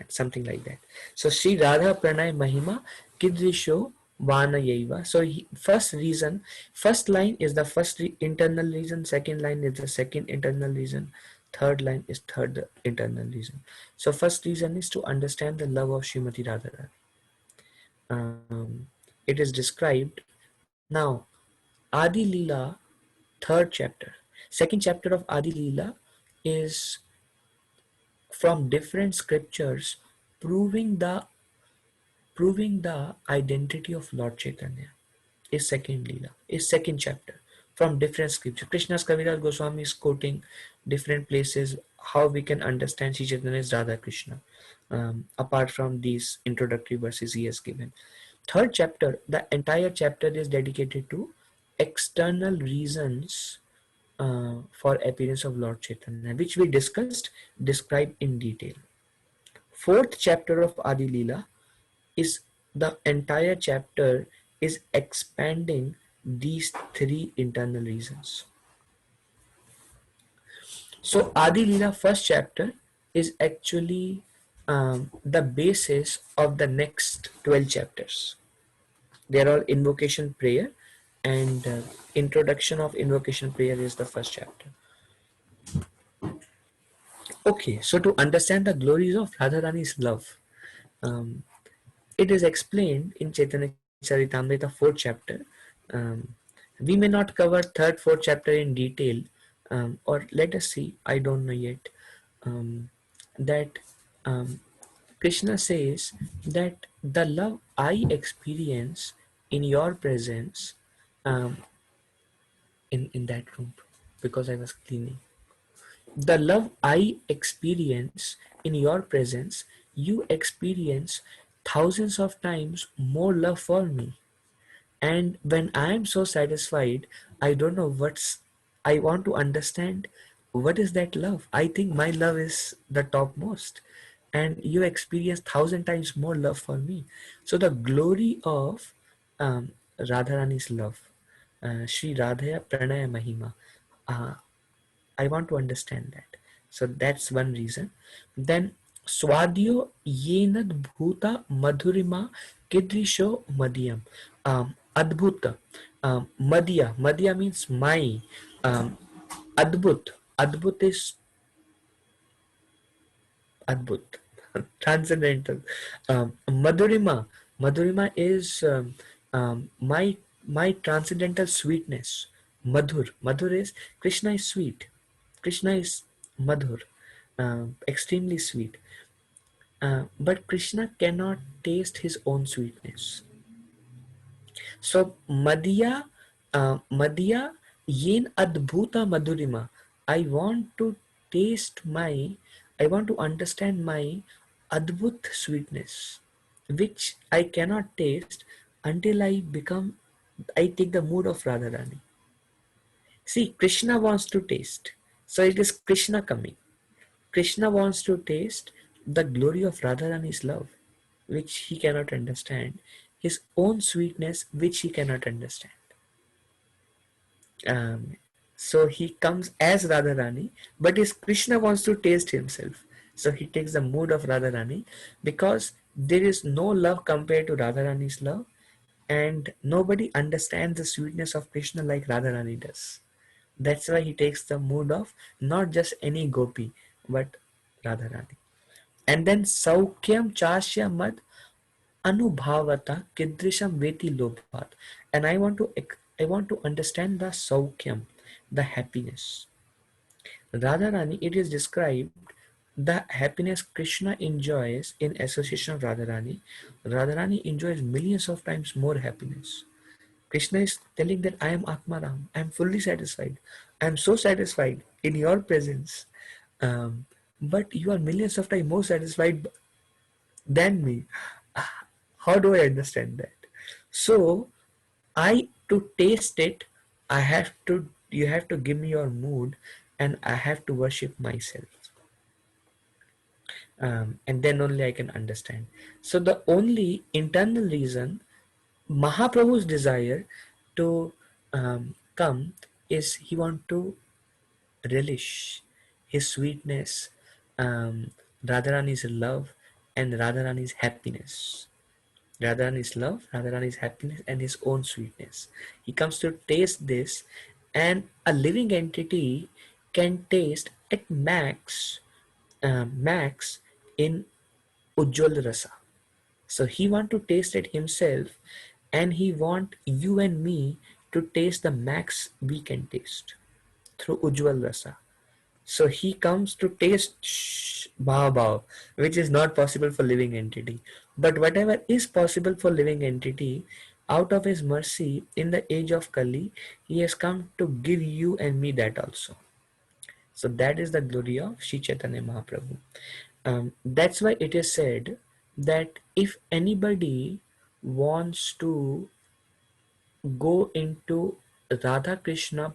something like that. So Sri Radha Pranay Mahima Kidrisho Vanayaiva. So first reason, first line is the first internal reason, second line is the second internal reason, third line is third internal reason. So first reason is to understand the love of Srimati Radharani. It is described now. Adi Lila, third chapter. Second chapter of Adi Lila is from different scriptures proving the identity of Lord Chaitanya. Is second Leela, is second chapter from different scriptures. Krishna's Kaviraj Goswami is quoting different places how we can understand Sri Chaitanya is Radha Krishna, apart from these introductory verses he has given. Third chapter, the entire chapter is dedicated to external reasons for appearance of Lord Chaitanya, which we discussed, described in detail. Fourth chapter of Adi Leela is the entire chapter is expanding these three internal reasons. So Adi Leela first chapter is actually the basis of the next 12 chapters. They are all invocation prayer, and introduction of invocation prayer is the first chapter. Okay, so to understand the glories of Radharani's love, um, it is explained in Chaitanya Charitamrita, 4th chapter. Um, we may not cover 3rd, 4th chapter in detail, or let us see, I don't know yet, that um, Krishna says that the love I experience in your presence, um, in that room, because I was cleaning. The love I experience in your presence, you experience thousands of times more love for me. And when I am so satisfied, I don't know I want to understand what is that love. I think my love is the topmost, and you experience thousand times more love for me. So the glory of Radharani's love, Sri Radhaya Pranaya Mahima. Uh, I want to understand that. So that's one reason. Then Swadyo yenad bhuta madhurima kidrisho madhyam. Adbhuta. Madhya means my. Um, Adbhut. Adbhut is Adbhut. Transcendental. Madhurima. Madhurima is my transcendental sweetness. Madhur. Madhur is Krishna is sweet. Krishna is Madhur. Extremely sweet. But Krishna cannot taste his own sweetness. So Madhya yen adbhuta madhurima. I want to taste my, I want to understand my adbhut sweetness, which I cannot taste until I take the mood of Radharani. See, Krishna wants to taste. So it is Krishna coming. Krishna wants to taste the glory of Radharani's love, which he cannot understand, his own sweetness, which he cannot understand. Um, so he comes as Radharani, but his Krishna wants to taste himself. So he takes the mood of Radharani because there is no love compared to Radharani's love, and nobody understands the sweetness of Krishna like Radharani does. That's why he takes the mood of not just any gopi, but Radharani. And then Saukyam Chasya Mad Anubhavata Kidrisham Veti Lobhat. And I want to understand the Saukyam, the happiness. Radharani, it is described the happiness Krishna enjoys in association of Radharani. Radharani enjoys millions of times more happiness. Krishna is telling that I am Atmaram, I am fully satisfied. I am so satisfied in your presence. But you are millions of times more satisfied than me. How do I understand that? So I to taste it, I have to you have to give me your mood, and I have to worship myself. And then only I can understand. So the only internal reason Mahaprabhu's desire to come is he want to relish his sweetness, Radharani's love, and Radharani's happiness. Radharani's love, Radharani's happiness, and his own sweetness. He comes to taste this, and a living entity can taste at max in Ujjwal Rasa. So he want to taste it himself, and he want you and me to taste the max we can taste through Ujjwal Rasa. So he comes to taste bhav, which is not possible for living entity. But whatever is possible for living entity, out of his mercy, in the age of Kali, he has come to give you and me that also. So that is the glory of Sri Chaitanya Mahaprabhu. That's why it is said that if anybody wants to go into Radha Krishna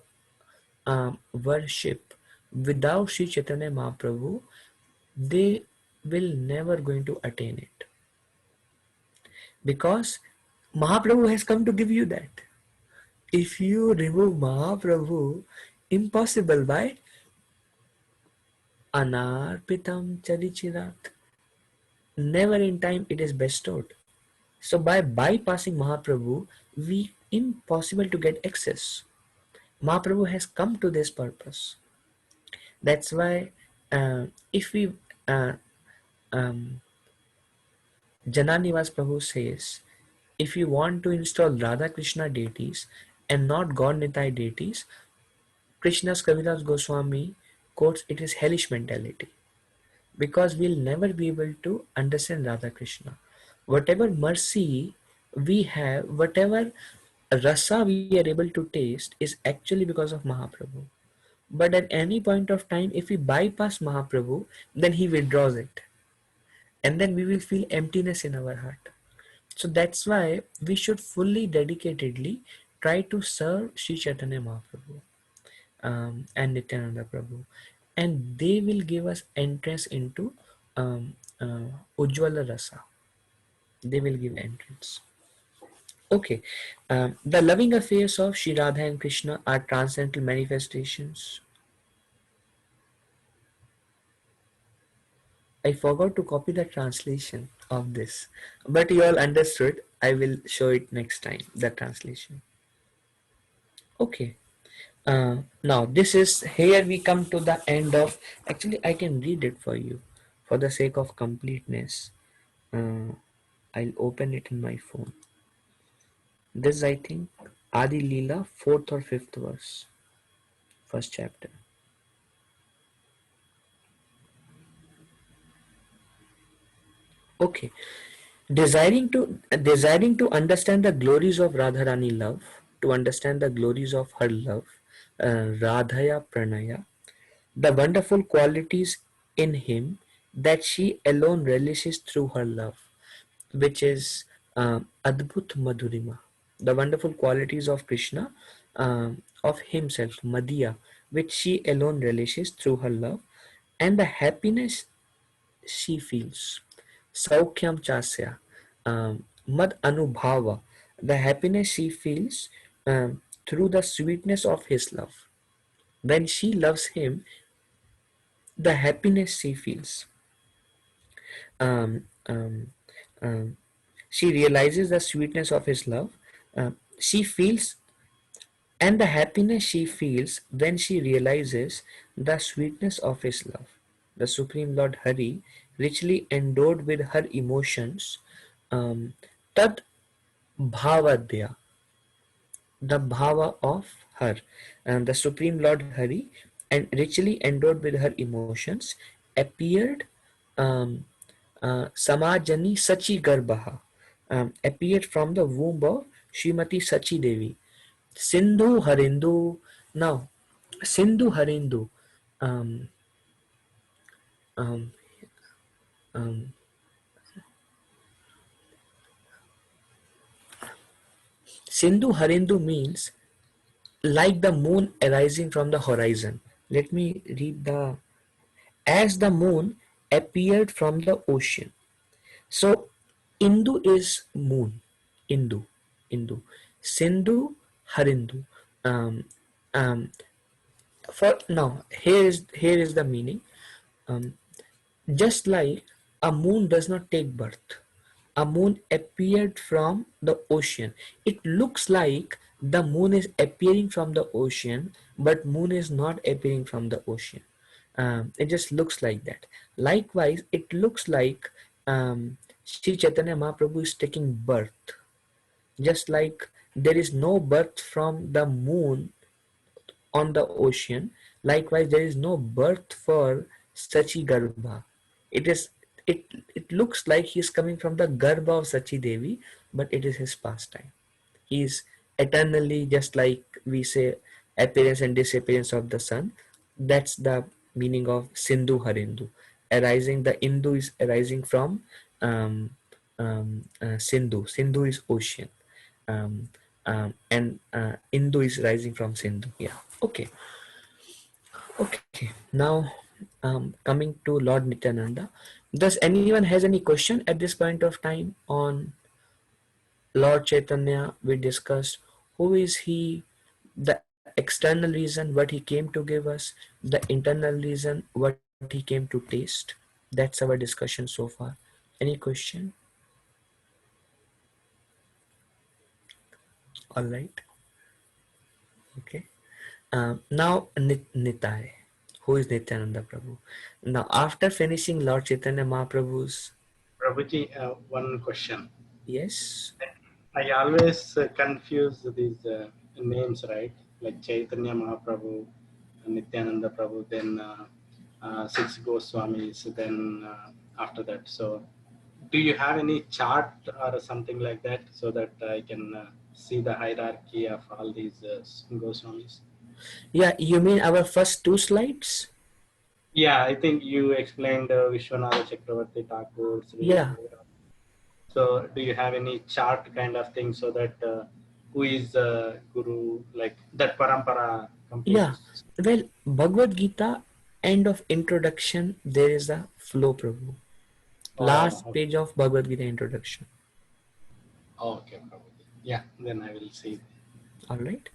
worship without Sri Chaitanya Mahaprabhu, they will never going to attain it, because Mahaprabhu has come to give you that. If you remove Mahaprabhu, impossible. By anarpitam charichirat, never in time it is bestowed. So by bypassing Mahaprabhu, we impossible to get access. Mahaprabhu has come to this purpose. That's why if we uh, um, Jananivas Prabhu says, if you want to install Radha Krishna deities and not God Nitai deities, Krishna's Kaviraj Goswami quotes it is hellish mentality, because we'll never be able to understand Radha Krishna. Whatever mercy we have, whatever rasa we are able to taste is actually because of Mahaprabhu. But at any point of time, if we bypass Mahaprabhu, then he withdraws it. And then we will feel emptiness in our heart. So that's why we should fully dedicatedly try to serve Sri Chaitanya Mahaprabhu and Nityananda Prabhu, and they will give us entrance into um, Ujjwala Rasa. They will give entrance. Okay, the loving affairs of Sri Radha and Krishna are transcendental manifestations. I forgot to copy the translation of this, but you all understood. I will show it next time, the translation. Okay. Now this is, here we come to the end of, actually I can read it for you for the sake of completeness. uh, I'll open it in my phone. This, I think, Adi-lila, fourth or fifth verse, first chapter. Okay. Desiring to understand the glories of Radharani love, to understand the glories of her love, Radhaya Pranaya, the wonderful qualities in him that she alone relishes through her love, which is Adbhut Madhurima, the wonderful qualities of Krishna, of himself, Madhya, which she alone relishes through her love, and the happiness she feels. Saukhyam Chasya, Mad Anubhava, the happiness she feels through the sweetness of his love. When she loves him, the happiness she feels. Um, um, um, she realizes the sweetness of his love. She feels, and the happiness she feels when she realizes the sweetness of his love. The Supreme Lord Hari, richly endowed with her emotions, um, tad bhavadya, the bhava of her, and the Supreme Lord Hari, and richly endowed with her emotions, appeared, um, Samajani Sachi Garbaha, appeared from the womb of Srimati Sachi Devi. Sindhu Harindu. Now, Sindhu Harindu. Um, um, um, Sindhu Harindu means like the moon arising from the horizon. Let me read the, as the moon appeared from the ocean. So, Indu is moon. Indu. Indu. Sindhu Harindu. Um, um, for now, here is the meaning. Um, Just like a moon does not take birth, a moon appeared from the ocean. It looks like the moon is appearing from the ocean, but moon is not appearing from the ocean. It just looks like that. Likewise, it looks like Sri Chaitanya Mahaprabhu is taking birth. Just like there is no birth from the moon on the ocean. Likewise, there is no birth for Sachi Garbha. It is it it looks like he is coming from the Garbha of Sachi Devi, but it is his pastime. He is eternally, just like we say appearance and disappearance of the sun. That's the meaning of Sindhu Harindu. Arising, the Indu is arising from Sindhu. Sindhu is ocean. Um, and Indu is rising from Sindhu. Yeah. Okay. Okay. Now, coming to Lord Nityananda. Does anyone has any question at this point of time on Lord Chaitanya? We discussed who is he, the external reason what he came to give us, the internal reason what he came to taste. That's our discussion so far. Any question? All right. Okay. Now Nitai. Who is Nityananda Prabhu? Now after finishing Lord Chaitanya Mahaprabhu's, Prabhuji, one question. yes, I always confuse these names, right? Like Chaitanya Mahaprabhu, Nityananda Prabhu, then six Goswamis, then after that. So, do you have any chart or something like that so that I can see the hierarchy of all these Goswamis? yeah, you mean our first two slides? Yeah, I think you explained Vishwanatha Chakravarti Thakur, Sri. Yeah, So, do you have any chart kind of thing so that who is Guru, like that parampara yeah. completely? Well, Bhagavad Gita, end of introduction, there is a flow Prabhu. Oh, Last page of Bhagavad Gita introduction. okay, probably. Yeah, then I will see. All right.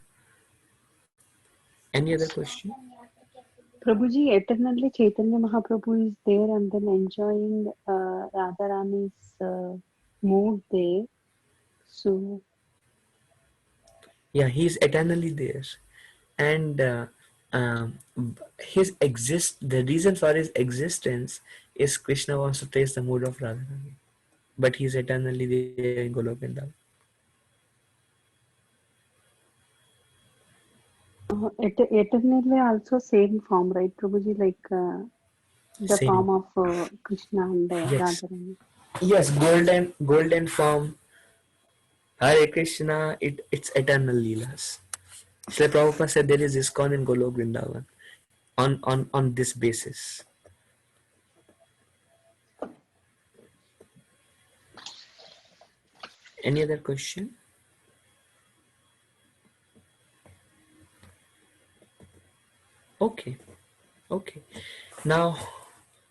Any other question? Prabhuji, eternally Chaitanya Mahaprabhu is there and then enjoying Radharani's mood there. So, Yeah, he's eternally there, and his exist. The reason for his existence is Krishna wants to taste the mood of Radharani, but he's eternally there in Golok Vrindavan. eternally also same form, right, Prabhuji? Like the Same. form of Krishna and Yes. Radharani. Yes. Golden form. Hare Krishna. It's eternal leelas. Srila Prabhupada said there is ISKCON in Golok Vrindavan on this basis. Any other question? Okay. Okay. Now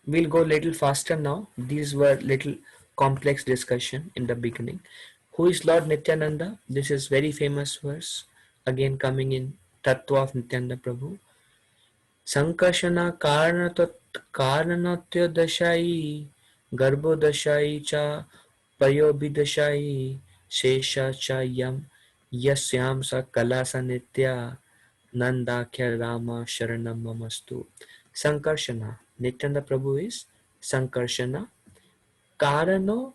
we'll go little faster now. These were little complex discussion in the beginning. Who is Lord Nityananda? This is very famous verse. Again coming in Tattva of Nityananda Prabhu. Sankarshan कारणत्वदशायी गर्भोदशायी च पयोभिदशायी शेषा च यम यस्यां स कला स नित्या नंदाख्य राम शरणम ममस्तु. Sankarsana. Nityananda Prabhu is Sankarsana. Karano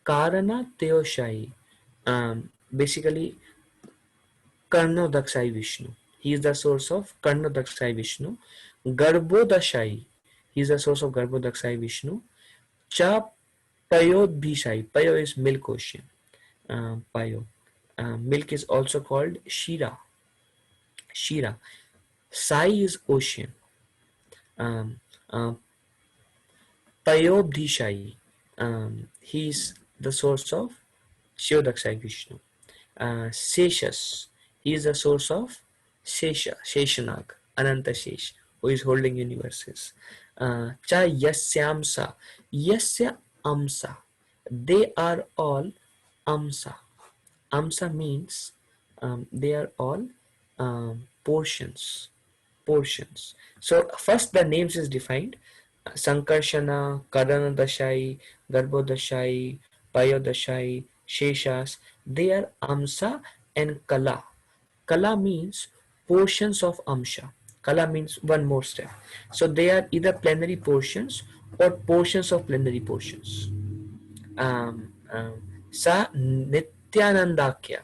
Karana Teoshai. Basically Karnodaksai Vishnu. He is the source of Karnodaksai Vishnu. Garbhodashai. He is the source of Garbhodaksai Vishnu. Cha Payodbhishai. Payo is milk ocean. Payo. Milk is also called Shira. Shira. Sai is ocean. Um, uh, Payodhishai. He is the source of Shivodaksai Vishnu. Seshas. He is the source of Shesha, Sheshanag, Ananta Shesh, who is holding universes. Cha Yasyamsa, Yasya Amsa. They are all Amsa. Amsa means they are all portions. Portions. So first the names is defined. Sankarshana, Karanadashai, Garbhodashai, Payodashai, Sheshas. They are Amsa and Kala. Kala means portions of Amsha. Kala means one more step. So they are either plenary portions or portions of plenary portions. Sa Nityanandakya.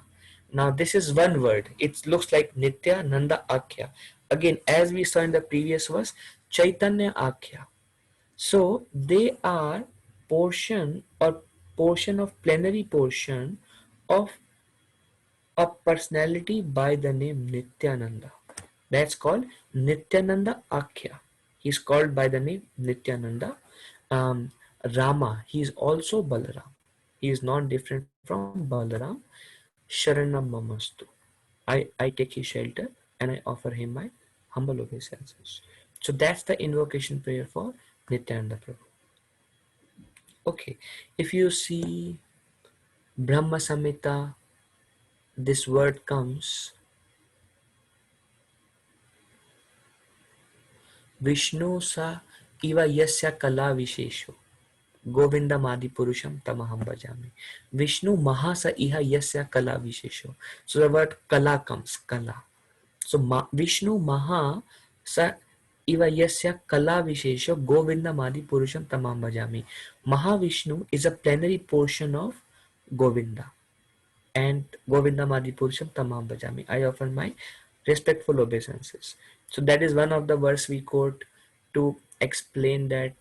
Now this is one word. It looks like Nitya Nanda Akya. Again, as we saw in the previous verse, Chaitanya Akya. So they are portion or portion of plenary portion of a personality by the name Nityananda. That's called Nityananda Akhya. He's called by the name Nityananda. Rama, he is also Balaram. He is not different from Balaram. Sharanam Mamastu. I take his shelter and I offer him my humble obeisances. So that's the invocation prayer for Nityananda Prabhu. Okay, if you see Brahma Samhita, this word comes Vishnu sa iva yasya kala vishesho. Govindamadi Purusham Tamaham Bhajami. Vishnu Mahasa Iha Yasya Kala Vishesho. So the word Kala comes, Kala. So Vishnu Maha Sa Iva Yasya Kala Vishesho Govindamadi Purusham Tamaham Bhajami. Mahavishnu is a plenary portion of Govinda. And Govindamadi Purusham Tamaham Bhajami. I offer my respectful obeisances. So that is one of the verse we quote to explain that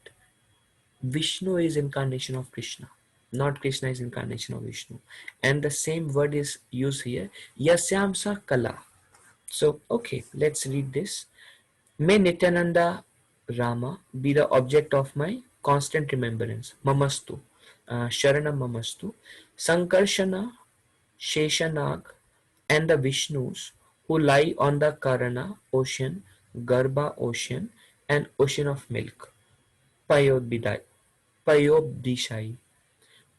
Vishnu is incarnation of Krishna, not Krishna is incarnation of Vishnu. And the same word is used here, Yasyamsa Kala. So, okay, let's read this. May Nityananda Rama be the object of my constant remembrance. Mamastu, Sharana Mamastu, Sankarshana, Sheshanag, and the Vishnus who lie on the Karana ocean, Garbha ocean, and ocean of milk. Payodbidai, Payobdishai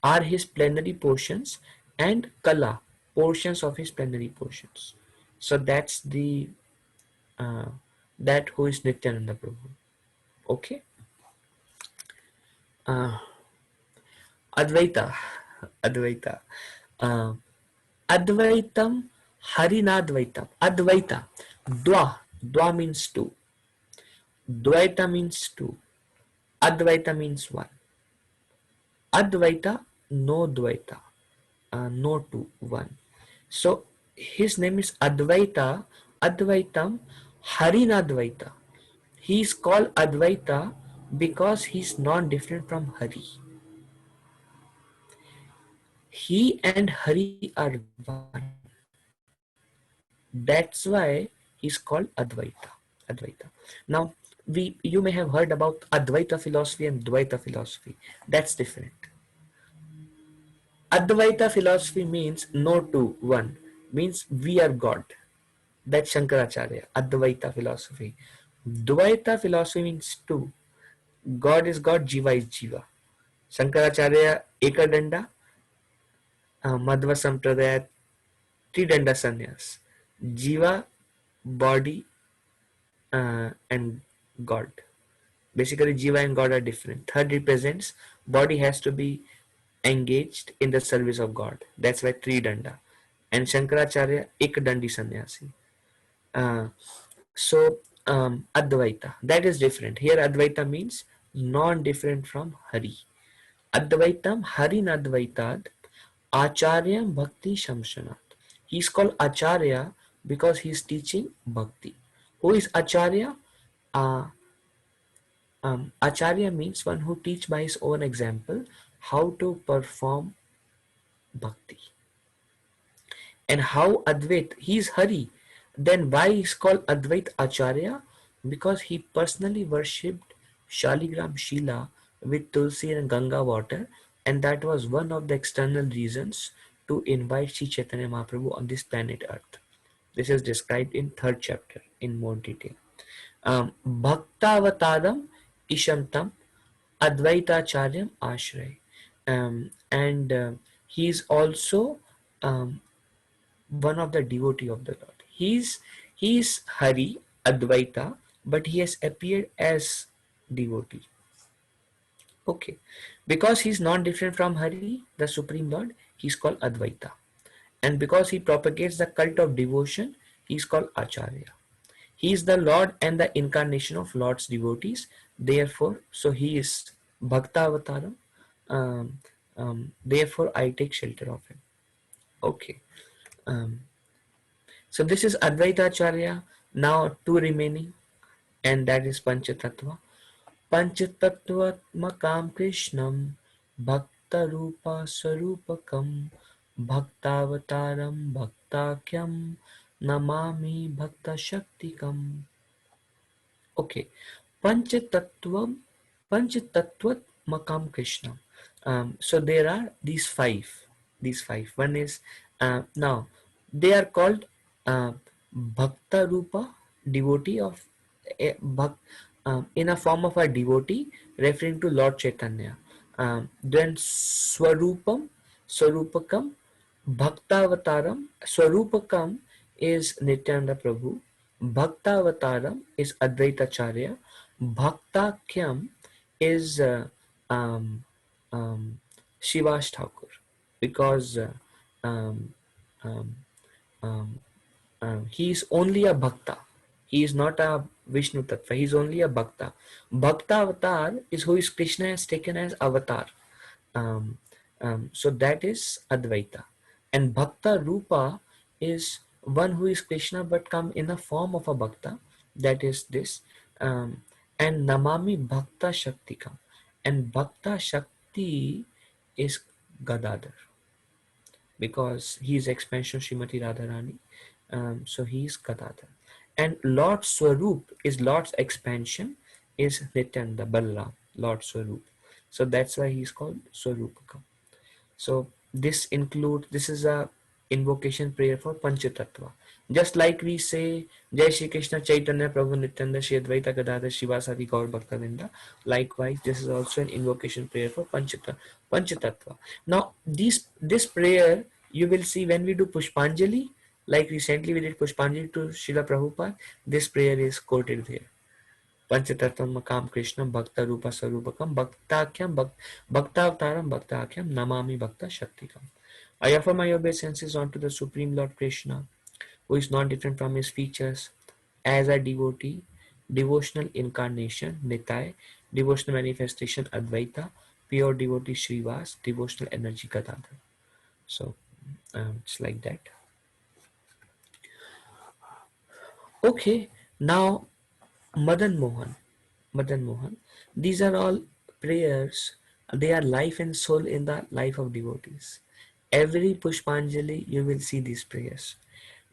are his plenary portions and Kala portions of his plenary portions. So that's the uh, that who is Nityananda Prabhu. Okay. uh, Advaita. Advaita. uh, Advaitam, Harinadvaitam. Advaita. Dwa means two. Dvaita means two. Advaita means one. Advaita, no Dvaita. No two, one. So his name is Advaita. Advaitam, Harinadvaita. He is called Advaita because he is non-different from Hari. He and Hari are one. That's why he's called Advaita. Advaita. Now, you may have heard about Advaita philosophy and Dvaita philosophy. That's different. Advaita philosophy means no two, one. Means we are God. That's Shankaracharya. Advaita philosophy. Dvaita philosophy means two. God is God, Jiva is Jiva. Shankaracharya Ekadanda, Madhva Sampradaya Tridanda Sannyas. Jiva, body, and God. Basically, Jiva and God are different. Third represents body has to be engaged in the service of God. That's why Tridanda. And Shankaracharya Ekdandi Sannyasi. Uh, so Advaita, that is different. Here Advaita means non-different from Hari. Advaitam Harinadvaitad Acharyam Bhakti Shamshanat. He is called Acharya because he is teaching Bhakti. Who is Acharya? Uh, Acharya means one who teach by his own example how to perform Bhakti. And how Advait, he is Hari. Then why is called Advait Acharya? Because he personally worshipped Shaligram Shila with Tulsi and Ganga water, and that was one of the external reasons to invite Sri Chaitanya Mahaprabhu on this planet Earth. This is described in third chapter in more detail. Bhaktavataram Ishamtam Advaitacharyam Ashray. And he is also um, one of the devotee of the Lord. He is Hari Advaita, but he has appeared as devotee. Okay, because he is not different from Hari, the Supreme Lord, he is called Advaita, and because he propagates the cult of devotion, he is called Acharya. He is the Lord and the incarnation of Lord's devotees. Therefore, so he is Bhakta Avataram. Um, therefore, I take shelter of him. Okay. Um, So this is Advaita Acharya. Now two remaining, and that is Pancha-tattva. Pancha-tattva-makam Krishnam Bhakta-rupa Sarupakam Bhaktavataram Bhaktakyam Namami Bhakta-shaktikam. Okay. Panchatattvam, Panchatattvat Makam Krishna. So there are these five. These five. One is now they are called uh, Bhakta Rupa, devotee of a in a form of a devotee, referring to Lord Chaitanya. Then Swarupam, Swarupakam, Bhaktavataram. Swarupakam is Nityananda Prabhu. Bhaktavataram is Advaita Acharya. Bhaktakyam is um, um, Shivash Thakur, because um, um, um, he is only a Bhakta. He is not a Vishnu Tattva. He is only a Bhakta. Bhakta Avatar is who is Krishna has taken as avatar. Um, so that is Advaita. And Bhakta Rupa is one who is Krishna but come in the form of a Bhakta. That is this. Um, and Namami Bhakta Shaktikam. And Bhakta Shakti is Gadadhar, because he is expansion of Srimati Radharani. So he is Gadadhar. And Lord Swarup is Lord's expansion, is Nityananda Balaram, Lord Swarup. So that's why he is called Swarupakam. So this is a invocation prayer for Panchatattva. Just like we say Jai Shri Krishna Chaitanya Prabhu Nityananda Shri Advaita Gadadhar Shivasadi Gaur Bhaktavinda. Likewise, this is also an invocation prayer for Panchatattva. Now this prayer you will see when we do Pushpanjali, Like recently we did Pushpanjali to Srila Prabhupada, this prayer is quoted there. Panca-tattva Krishna Bhakta Rupa Sarupakam Bhaktakyam Bhaktavtaram Bhaktakyam Namami Bhakta Shaktikam. I offer my obeisances unto the Supreme Lord Krishna, who is not different from his features, as a devotee, devotional incarnation, Nitai, devotional manifestation, Advaita, pure devotee, Srivas, devotional energy, Gadadhar. So, it's like that. Okay, now Madan Mohan. Madan Mohan. These are all prayers. They are life and soul in the life of devotees. Every Pushpanjali, you will see these prayers.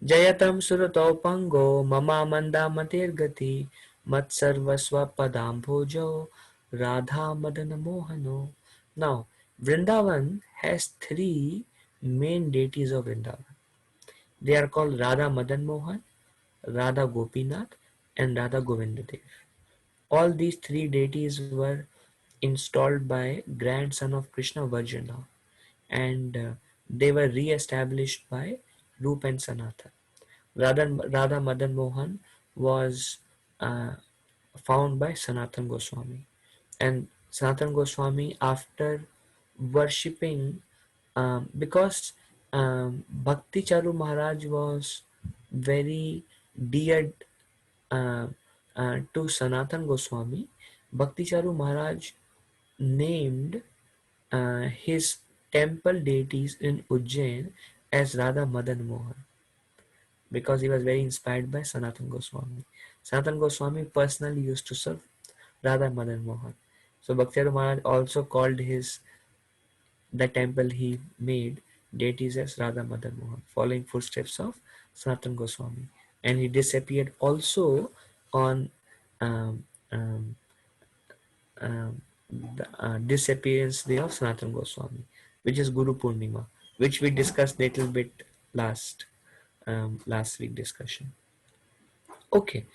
Jayatam Suratau Pango Mama Manda Matir Gati Mat Sarvasva Padam Bhojo Radha Madana Mohano. Now, Vrindavan has three main deities of Vrindavan. They are called Radha Madan Mohan, Radha Gopinath, and Radha Govindadev. All these three deities were installed by grandson of Krishna Vajrana, and they were re-established by Rup and Sanatan. Radha Madan Mohan was uh, found by Sanatan Goswami, and Sanatan Goswami, after worshipping, because Bhakti Charu Maharaj was very dear uh, to Sanatan Goswami, Bhakti Charu Maharaj named his temple deities in Ujjain as Radha Madan Mohan, because he was very inspired by Sanatan Goswami. Sanatan Goswami personally used to serve Radha Madan Mohan. So Bhakti Maharaj also called his the temple he made deities as Radha Madan Mohan, following footsteps of Sanatan Goswami. And he disappeared also on um, um, um, the disappearance day of Sanatan Goswami, which is Guru Purnima, which we discussed little bit last last week discussion. Okay.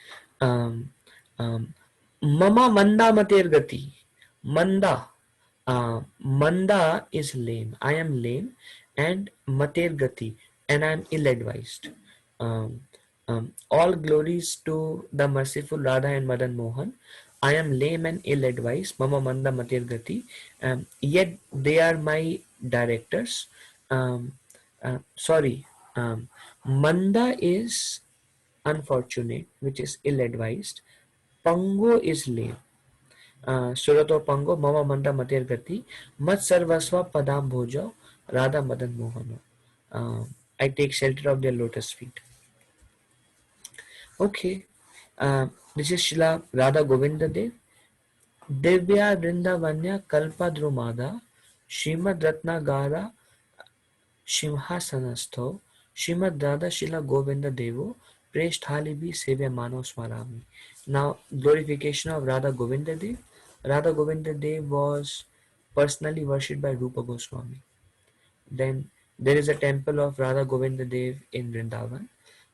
Um, um, Mama Manda Mater Gati. Manda. Manda is lame. I am lame, and Mater Gati, and I am ill advised. Um, all glories to the merciful Radha and Madan Mohan. I am lame and ill advised. Mama Manda Mater Gati. Yet they are my directors. Um, sorry. Manda is unfortunate, which is ill-advised. Pango is lame. Surato Pango, Mama Manda Matir Gati, Mat Sarvasva Padam Bhoja, Radha Madan Mohano. I take shelter of their lotus feet. Okay. This is Shila Radha Govinda Dev. Divya Vrindavanya Kalpa Drumada, Shrimad Ratnagara Simhasanastho, Srimad Radha Shila Govinda Devo, Preshthali bhi Sevya Mano Smarami. Now, glorification of Radha Govinda Dev. Radha Govinda Dev was personally worshipped by Rupa Goswami. Then there is a temple of Radha Govinda Dev in Vrindavan.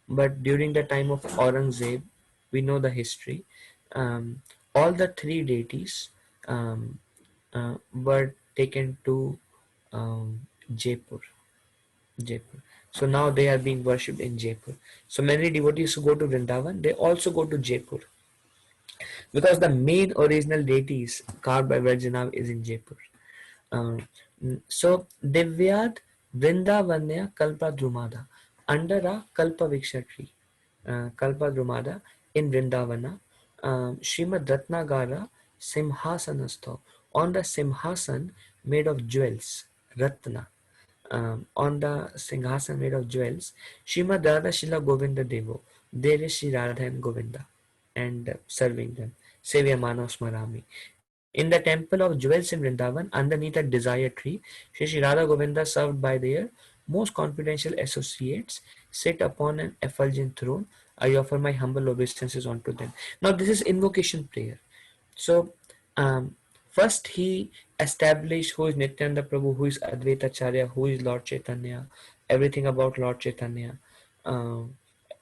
But during the time of Aurangzeb, we know the history. Um, all the three deities were taken to Jaipur. Jaipur. So now they are being worshipped in Jaipur. So many devotees who go to Vrindavan, they also go to Jaipur, because the main original deities carved by Vajranav is in Jaipur. Um, so Divyad Vrindavanya Kalpa Drumada, under a Kalpa Viksha tree, Kalpa Drumada in Vrindavana, Srimad Ratnagara Simhasanastho, on the Simhasan made of jewels, Ratna, on the Singhasan made of jewels, Srimad Radha Shila Govinda Devo, there is Sri Radha and Govinda, and serving them. Sevya Manav Smarami. In the temple of jewels in Vrindavan, underneath a desire tree, Sri Radha Govinda, served by their most confidential associates, sit upon an effulgent throne. I offer my humble obeisances unto them. Now, this is invocation prayer. So, um, first he established who is Nityananda Prabhu, who is Advaita Acharya, who is Lord Chaitanya, everything about Lord Chaitanya, um,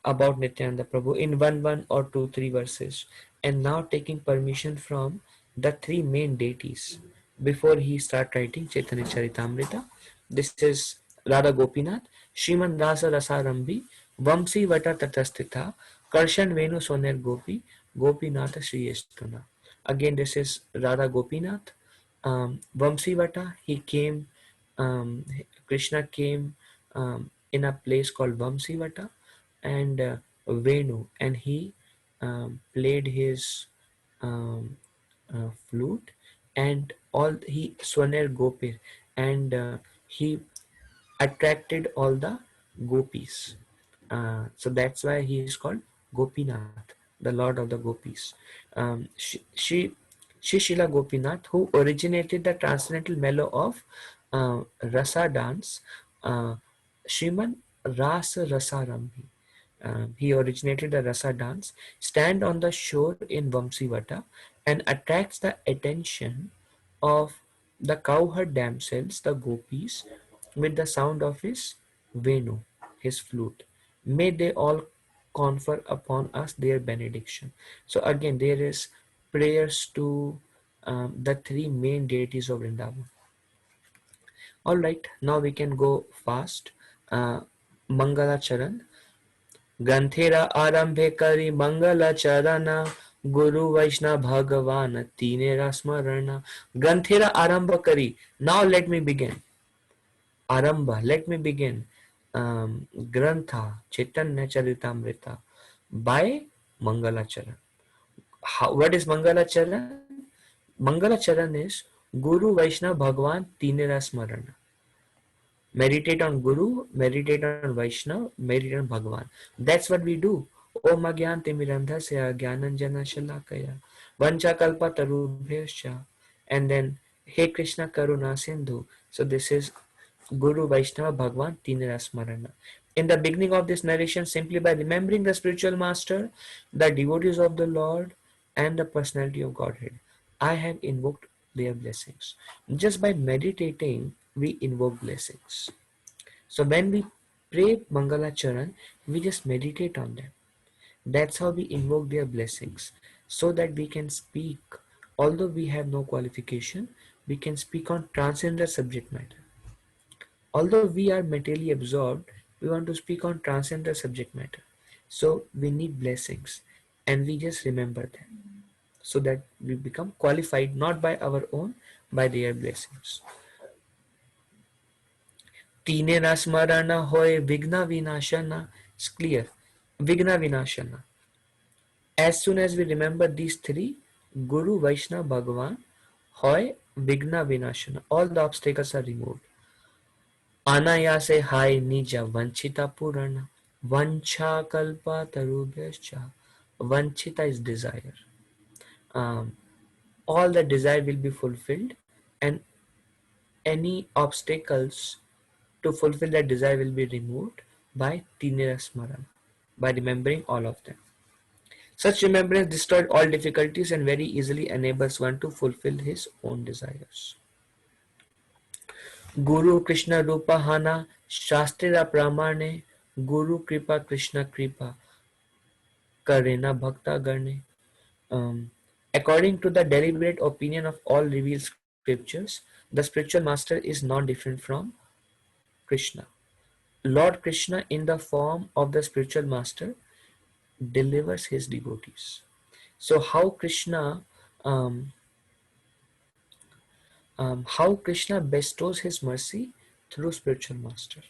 about Nityananda Prabhu in one or two, three verses, and now taking permission from the three main deities before he start writing Chaitanya Charitamrita. This is Radha Gopinath, Shriman Rasa Rasarambi, Vamsi Vata Tatastitha, Karshan Venu Soner Gopi, Gopinath Shriyestuna. Again, this is Radha Gopinath. Vamsi Vata, he came, um, Krishna came in a place called Vamsi Vata, and Venu, and he played his um, flute, and all he Swaner Gopir, and he attracted all the gopis. So that's why he is called Gopinath, the Lord of the Gopis. She Shila Gopinath, who originated the transcendental mellow of rasa dance, uh, Shriman Rasa Rasarambi. He originated the rasa dance, stand on the shore in Vamsivata, and attracts the attention of the cowherd damsels, the gopis, with the sound of his venu, his flute. May they all confer upon us their benediction. So again, there is prayers to the three main deities of Vrindavan. All right, now we can go fast. Mangala Charan. ग्रंथेरा आरंभे करी मंगल चरण गुरु वैष्णव भगवान तीनेरा स्मरण ग्रंथेरा आरंभ करी now let me begin arambha let me begin grantha chaitanya charitamrita by mangalacharan. What is mangalacharan? Mangalacharan is guru vaishnav bhagwan tinera smarana. Meditate on Guru, meditate on Vaishnav, meditate on Bhagavan. That's what we do. Om Agyan Timirandhasya Gyananjana Shalakaya Vancha Kalpa Tarubhyascha, and then Hey Krishna Karuna Sindhu. So this is Guru Vaishnava Bhagavan Tinira Smarana. In the beginning of this narration, simply by remembering the spiritual master, the devotees of the Lord, and the personality of Godhead, I have invoked their blessings. Just by meditating, we invoke blessings. So when we pray Mangala Charan, we just meditate on them. That's how we invoke their blessings, so that we can speak. Although we have no qualification, we can speak on transcendental subject matter. Although we are materially absorbed, we want to speak on transcendental subject matter. So we need blessings, and we just remember them, so that we become qualified not by our own, by their blessings. Tine na smarana hoy vigna vinashana. It's clear. Vigna vinashana. As soon as we remember these three, Guru, Vaishnava, Bhagavan, hoy vigna vinashana. All the obstacles are removed. Anayase hai nija vanchita purana. Vancha kalpa tarubhyascha. Vanchita is desire. Um, all the desire will be fulfilled, and any obstacles to fulfill that desire will be removed by Tinira Smaran, by remembering all of them. Such remembrance destroys all difficulties and very easily enables one to fulfill his own desires. Guru Krishna Rupa Hana Shastrira Pramane Guru Kripa Krishna Kripa Karena Bhakta Garne. According to the deliberate opinion of all revealed scriptures, the spiritual master is not different from Krishna. Lord Krishna, in the form of the spiritual master, delivers his devotees. So um, how Krishna bestows his mercy through spiritual master.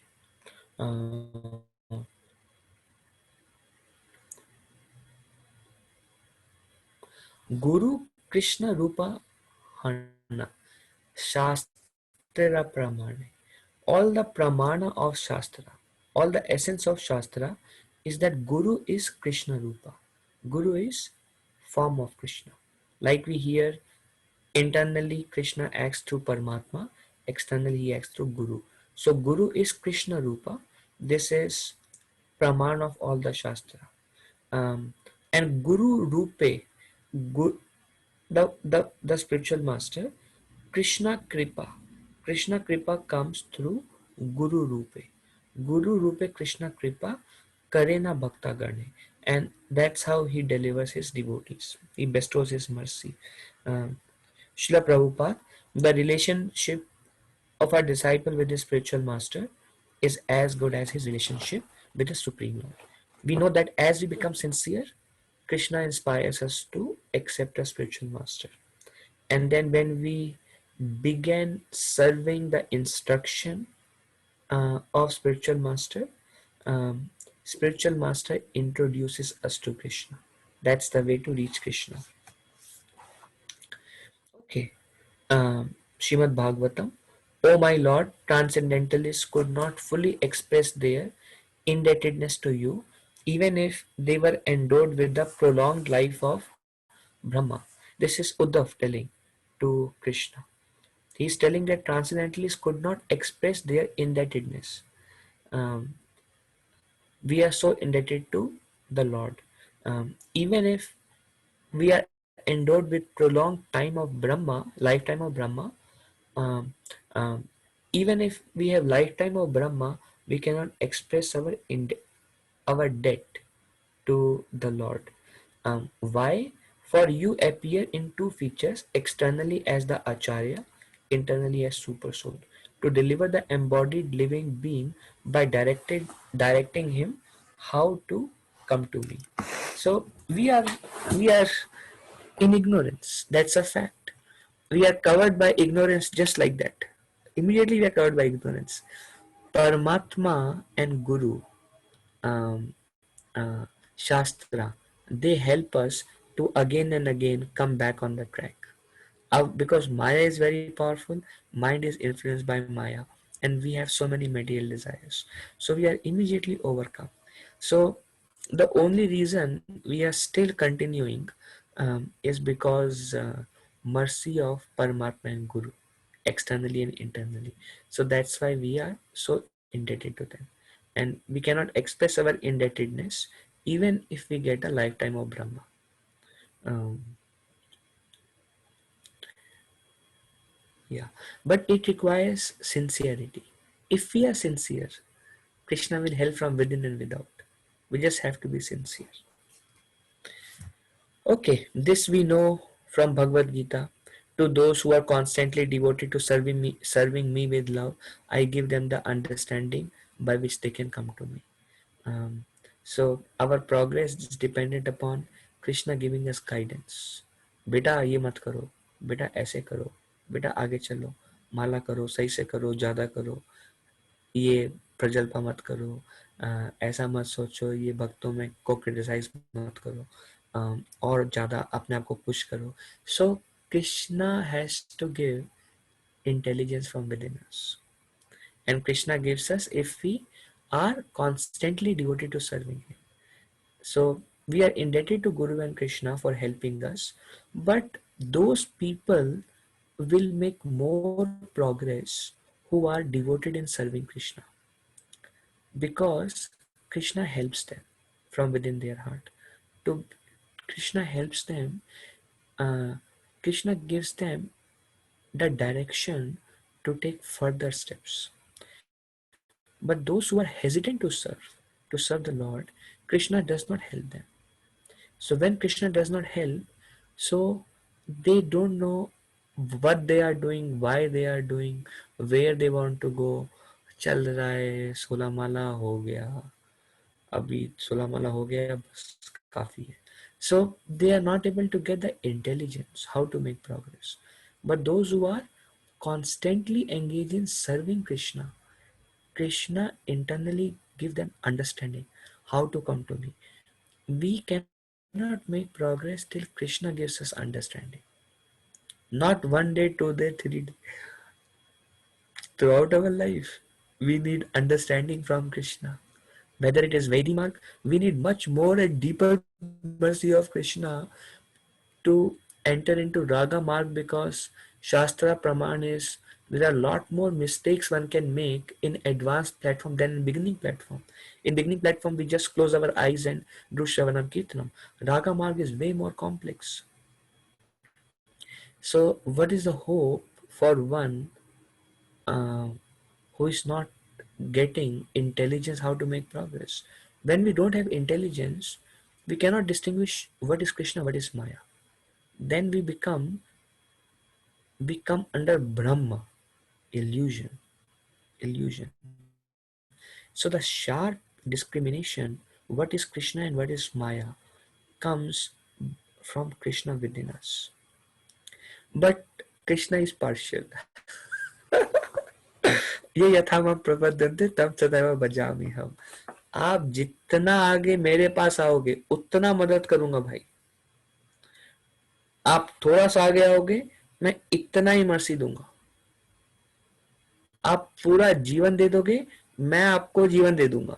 Uh, Guru Krishna Rupa Hana Shastra Pramane. All the Pramana of Shastra, all the essence of Shastra is that Guru is Krishna Rupa. Guru is form of Krishna. Like we hear, internally Krishna acts through Paramatma, externally he acts through Guru. So Guru is Krishna Rupa. This is Praman of all the Shastra. Um, and Guru Rupe, Gu, the spiritual master, Krishna Kripa. Krishna Kripa comes through Guru Rupe. Guru Rupe Krishna Kripa Karena Bhakta Garne. And that's how he delivers his devotees. He bestows his mercy. Um, Srila Prabhupada, the relationship of a disciple with his spiritual master is as good as his relationship with the Supreme Lord. We know that as we become sincere, Krishna inspires us to accept a spiritual master. And then when we begin serving the instruction of um, spiritual master introduces us to Krishna. That's the way to reach Krishna. Okay. Srimad Bhagavatam. O my Lord, transcendentalists could not fully express their indebtedness to you, even if they were endowed with the prolonged life of Brahma. This is Uddhav telling to Krishna. He is telling that transcendentalists could not express their indebtedness. Um, we are so indebted to the Lord. Even if we are endowed with prolonged time of Brahma, lifetime of Brahma, um, um, even if we have lifetime of Brahma, we cannot express our debt to the Lord. Why? For you appear in two features, externally as the Acharya, internally as Super Soul, to deliver the embodied living being by directing him how to come to me. So we are in ignorance. That's a fact. We are covered by ignorance just like that. Immediately we are covered by ignorance. Paramatma and Guru, um, uh, Shastra, they help us to again and again come back on the track. Because Maya is very powerful, mind is influenced by Maya, and we have so many material desires. So we are immediately overcome. So the only reason we are still continuing is because mercy of Paramatma and Guru, externally and internally. So that's why we are so indebted to them. And we cannot express our indebtedness even if we get a lifetime of Brahma. Um, Yeah, but it requires sincerity. If we are sincere, Krishna will help from within and without. We just have to be sincere. Okay, this we know from Bhagavad Gita. To those who are constantly devoted to serving me with love, I give them the understanding by which they can come to me. Um, so our progress is dependent upon Krishna giving us guidance. बेटा ये मत करो, बेटा ऐसे करो, बेटा आगे चलो, माला करो, सही से करो, ज़्यादा करो, ये प्रजल्पा मत करो, ऐसा मत सोचो, ये भक्तों में को क्रिटिसाइज मत करो, और ज़्यादा अपने आप को पुश करो. So Krishna has to give intelligence from within us, and Krishna gives us if we are constantly devoted to serving him. So we are indebted to Guru and Krishna for helping us, but those people will make more progress who are devoted in serving Krishna, because Krishna helps them from within their heart. To Krishna helps them. Uh, Krishna gives them the direction to take further steps. But those who are hesitant to serve the Lord, Krishna does not help them. So when Krishna does not help, so they don't know what they are doing, why they are doing, where they want to go. चल रहा है, 16 माला हो गया, अभी 16 माला हो गया, बस काफी है. So they are not able to get the intelligence how to make progress. But those who are constantly engaged in serving Krishna, Krishna internally give them understanding how to come to me. We cannot make progress till Krishna gives us understanding. Not one day, 2 day, 3 day. Throughout our life, we need understanding from Krishna. Whether it is Vedi mark, we need much more and deeper mercy of Krishna to enter into Raga mark, because Shastra Praman is there are a lot more mistakes one can make in advanced platform than in beginning platform. In beginning platform, we just close our eyes and do Shravanam Kirtanam. Raga mark is way more complex. So, what is the hope for one uh, who is not getting intelligence how to make progress? When we don't have intelligence, we cannot distinguish what is Krishna, what is Maya. Then we come under Brahma, illusion. So the sharp sense of discrimination, what is Krishna and what is Maya, comes from Krishna within us. But Krishna is partial. ये यथामम प्रपद्यन्ते तब तदैव भजामि हम. आप जितना आगे मेरे पास आओगे उतना मदद करूंगा भाई. आप थोड़ा सा आगे आओगे मैं इतना ही मर्सी दूंगा. आप पूरा जीवन दे दोगे मैं आपको जीवन दे दूंगा.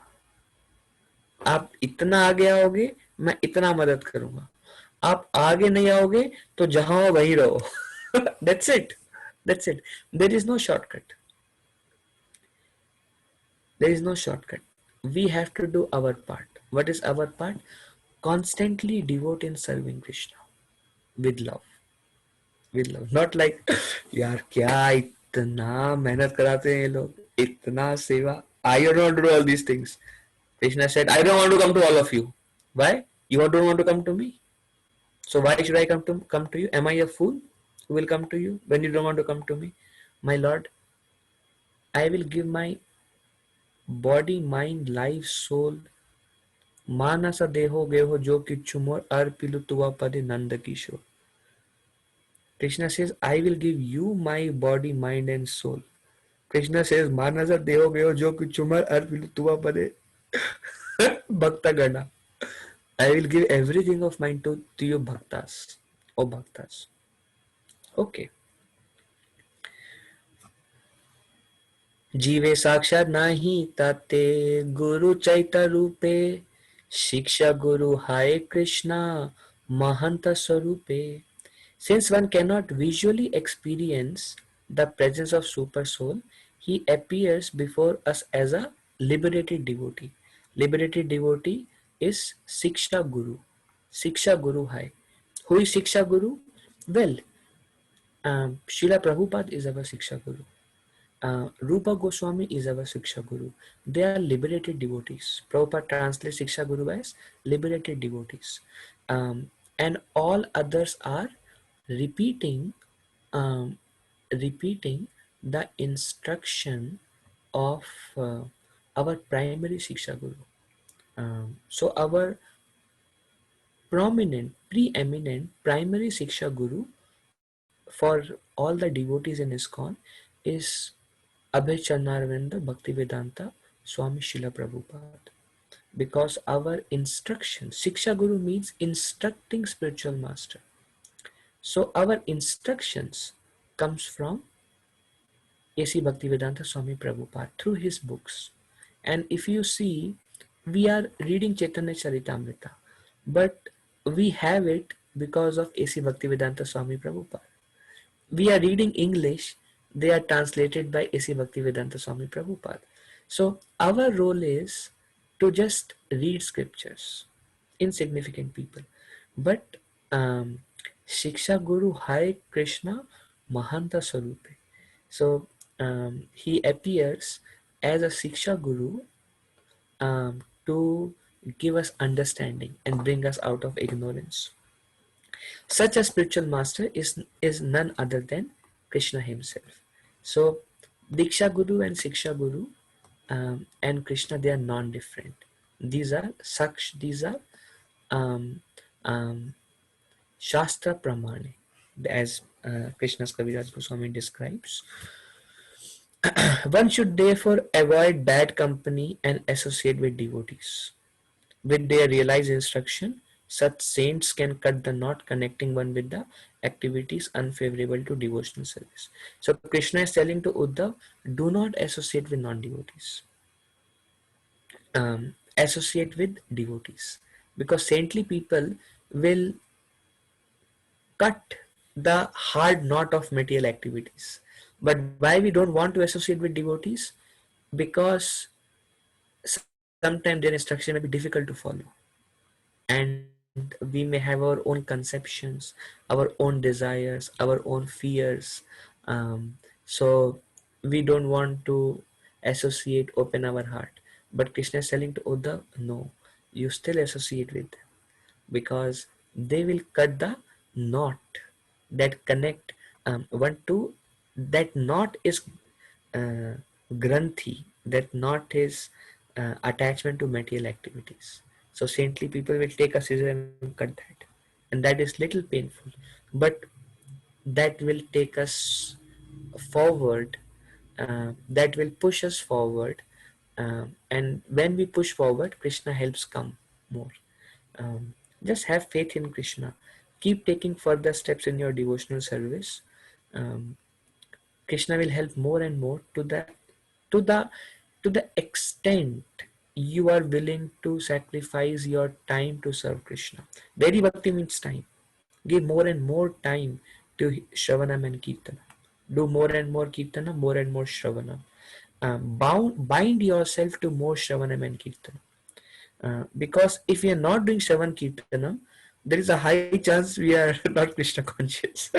आप इतना आगे आओगे मैं इतना मदद करूंगा. आप आगे नहीं आओगे तो जहां हो वहीं रहो. That's it. That's it. There is no shortcut. There is no shortcut. We have to do our part. What is our part? Constantly devote in serving Krishna with love. With love. Not like यार क्या इतना मेहनत कराते हैं ये लोग, इतना सेवा. I don't want to do all these things. Krishna said, I don't want to come to all of you. Why? You don't want to come to me. So why should I come to you? Am I a fool who will come to you when you don't want to come to me? My Lord, I will give my body, mind, life, soul, मानस देहो गेहो जो किच्छु मोर अर्पिलु तुवा पदे Nand Kishore. Krishna says, I will give you my body, mind and soul. Krishna says, Manasa deho geho jo kuchumar arpilu tuva pade bhakta gana. I will give everything of mine to you bhaktas. Oh bhaktas. Okay. जीवे साक्षात नाही ताते गुरु चैत रूपे शिक्षा गुरु हाय कृष्णा महंत स्वरूपे. Since one cannot visually experience the presence of Super Soul, he appears before us as a liberated devotee. Liberated devotee is Siksha Guru. Siksha Guru Hai. Who is Siksha Guru? Well, Srila Prabhupada is our Siksha Guru. Rupa Goswami is our Siksha Guru. They are liberated devotees. Prabhupada translates Siksha Guru as liberated devotees. And all others are repeating um, repeating the instruction of our primary Siksha Guru. So our preeminent primary Siksha Guru for all the devotees in ISKCON is Abhay Chanarvinda Bhaktivedanta Swami Srila Prabhupada. Because our instruction, Siksha Guru means instructing spiritual master. So our instructions comes from A.C. Bhaktivedanta Swami Prabhupada through his books. And if you see, we are reading Chaitanya Charitamrita, but we have it because of A.C. Bhaktivedanta Swami Prabhupada. We are reading English, they are translated by A.C. Bhaktivedanta Swami Prabhupada. So our role is to just read scriptures, insignificant people. But Shiksha Guru Hai Krishna Mahanta Sarupe. So he appears as a Siksha Guru to give us understanding and bring us out of ignorance. Such a spiritual master is none other than Krishna himself. So Diksha Guru and Siksha Guru and Krishna, they are non-different. These are um, um, Shastra Pramane, as Krishna's Kaviraj Goswami describes. One should therefore avoid bad company and associate with devotees. With their realized instruction, such saints can cut the knot connecting one with the activities unfavorable to devotional service. So Krishna is telling to Uddhav, do not associate with non-devotees. Associate with devotees. Because saintly people will cut the hard knot of material activities. But why we don't want to associate with devotees? Because sometimes their instruction may be difficult to follow, and we may have our own conceptions, our own desires, our own fears. So we don't want to associate, open our heart. But Krishna is telling to Uddhav, no, you still associate with them, because they will cut the knot that connect one to that knot is granthi, that knot is attachment to material activities. So saintly people will take a scissor and cut that, and that is little painful, but that will take us forward. That will push us forward, and when we push forward, Krishna helps come more. Just have faith in Krishna. Keep taking further steps in your devotional service. Um, Krishna will help more and more to the to the extent you are willing to sacrifice your time to serve Krishna. Very bhakti means time. Give more and more time to Shravanam and Kirtana. Do more and more Kirtana, more and more Shravanam. Bind yourself to more Shravanam and Kirtana. Because if we are not doing Shravan Kirtanam, there is a high chance we are not Krishna conscious.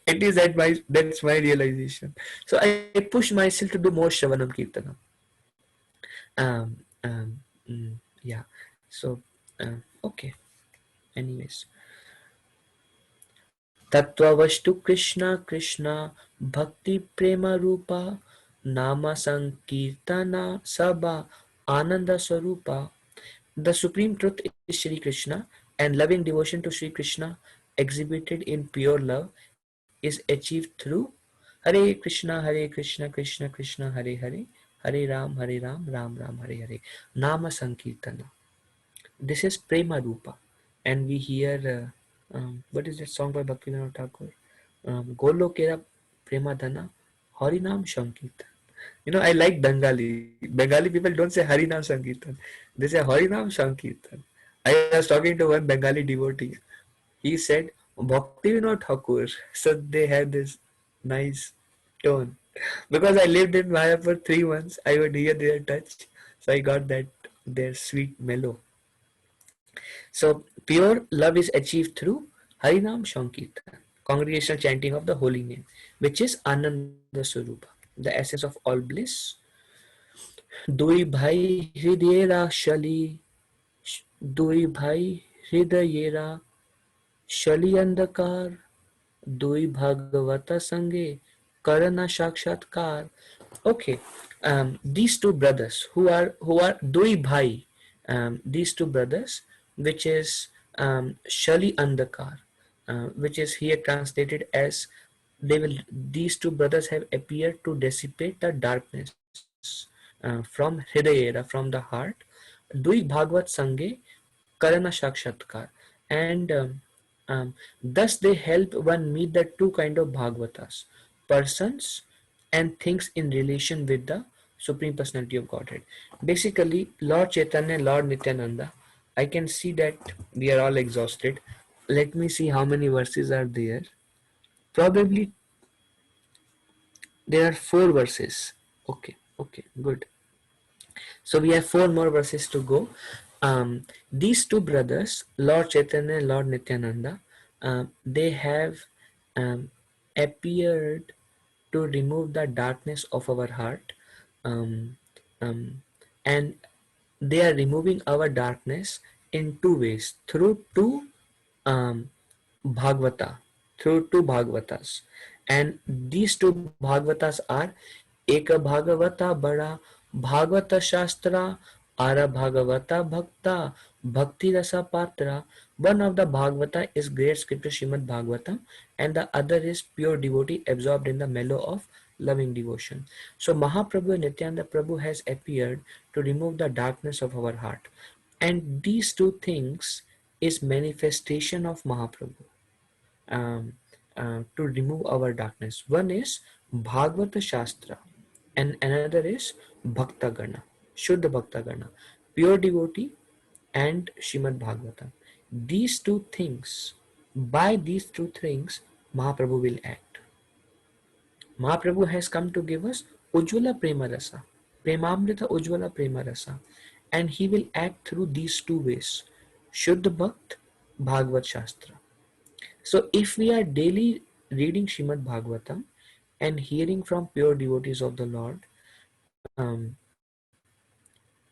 It is that's my realization. So I push myself to do more Shravanam Kirtanam. Um, um, yeah. So okay. Anyways, Tattvavashtu Krishna Krishna Bhakti Prema Rupa Nama Sankirtana Sabha Ananda Swarupa. The supreme truth is Shri Krishna, and loving devotion to Shri Krishna exhibited in pure love is achieved through Hare Krishna, Krishna Krishna, Hare Hare, Hare Ram, Ram Ram, Hare Hare. Nama Sankirtana. This is Prema Rupa, and we hear what is that song by Bhaktivinoda Thakur? Golo Kera Prema Dhana, Harinam Sankirtan. You know, I like Bengali. Bengali people don't say Harinam Sankirtan. They say Harinam Sankirtan. I was talking to one Bengali devotee. He said Bhaktivinoda Thakur. So they had this nice tone. Because I lived in Maya for 3 months, I would hear their touch. So I got that their sweet mellow. So pure love is achieved through Harinam Sankirtan, congregational chanting of the holy name, which is Ananda Swarupa, the essence of all bliss. दुई भाई हृदयेरा शली दुई भाई हृदयेरा शली अंधकार दुई भागवत संगे करना साक्षात्कार. Okay, these two brothers who are doi bhai, these two brothers, which is shali andakar, which is here translated as they will these two brothers have appeared to dissipate the darkness from hridayera, from the heart. Dui bhagvat sange karana sakshatkar, and thus they help one meet the two kind of bhagavatas, persons and things in relation with the supreme personality of Godhead. Basically, Lord Chaitanya, Lord Nityananda. I can see that we are all exhausted. Let me see how many verses are there. Probably there are 4 verses. Okay, good. So we have 4 more verses to go. These two brothers, Lord Chaitanya and Lord Nityananda, they have um, appeared to remove the darkness of our heart, um, um, and they are removing our darkness in 2 ways, through um, Bhagavata, through 2 Bhagavatas. And these 2 Bhagavatas are Eka Bhagavata Bada Bhagavata Shastra Ara Bhagavata Bhakta Bhakti Rasa Patra. One of the Bhagavata is great scripture Srimad Bhagavatam, and the other is pure devotee absorbed in the mellow of loving devotion. So Mahaprabhu and Nityananda Prabhu has appeared to remove the darkness of our heart. And these two things is manifestation of Mahaprabhu, um, to remove our darkness. One is Bhagavata Shastra, and another is Bhakta Gana, Shuddha Bhakta Gana, pure devotee, and Shrimad Bhagavatam. These two things, by these two things, Mahaprabhu will act. Mahaprabhu has come to give us Ujjvala Prema Rasa, Premamrita Ujjvala Prema Rasa, and he will act through these 2 ways, Shuddha Bhakt, Bhagavad Shastra. So if we are daily reading Shrimad Bhagavatam and hearing from pure devotees of the Lord,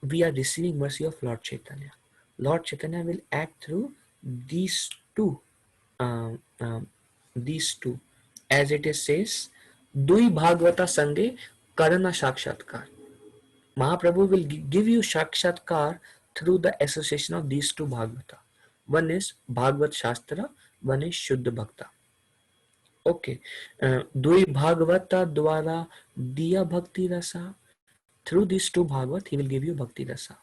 we are receiving mercy of Lord Chaitanya. Lord Chaitanya will act through these um, um, these two, as it is says, Dui Bhagavata Sange Karana Sakshatkar. Mahaprabhu will give you Shakshatkar through the association of these two Bhagavata. One is Bhagavad Shastra, one is Shuddha Bhakta. Okay. Dui Bhagavata Dwara Diya Bhakti Rasa. Through these two Bhagavat, he will give you Bhakti Rasa.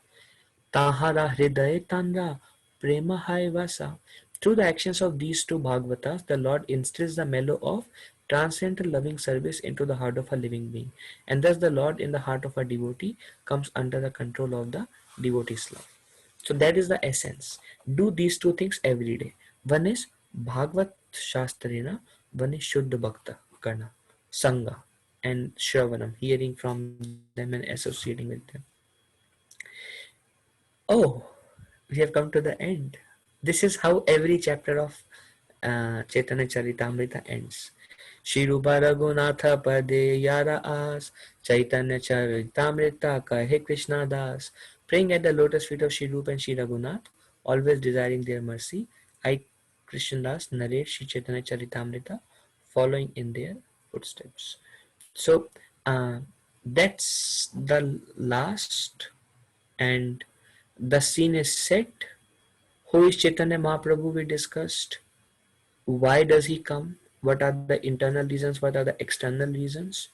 Tahara Hriday Tandra Prema Hai Vasa. Through the actions of these two Bhagavatas, the Lord instills the mellow of transcendental loving service into the heart of a living being. And thus the Lord in the heart of a devotee comes under the control of the devotee's love. So that is the essence. Do these two things every day. One is Bhagavat Shastrina, one is Shuddha Bhakta Karna, Sangha, and Shravanam, hearing from them and associating with them. Oh, we have come to the end. This is how every chapter of Chaitanya Charitamrita ends. Shri Rupa Raghunatha Pade Yara As Chaitanya Charitamrita Kahe Krishna Das. Praying at the lotus feet of Shri Rupa and Shri Raghunath, always desiring their mercy, I Krishna Das narrate Shri Chaitanya Charitamrita, following in their footsteps. So that's the last, and the scene is set. Who is Chaitanya Mahaprabhu? We discussed. Why does he come? What are the internal reasons? What are the external reasons?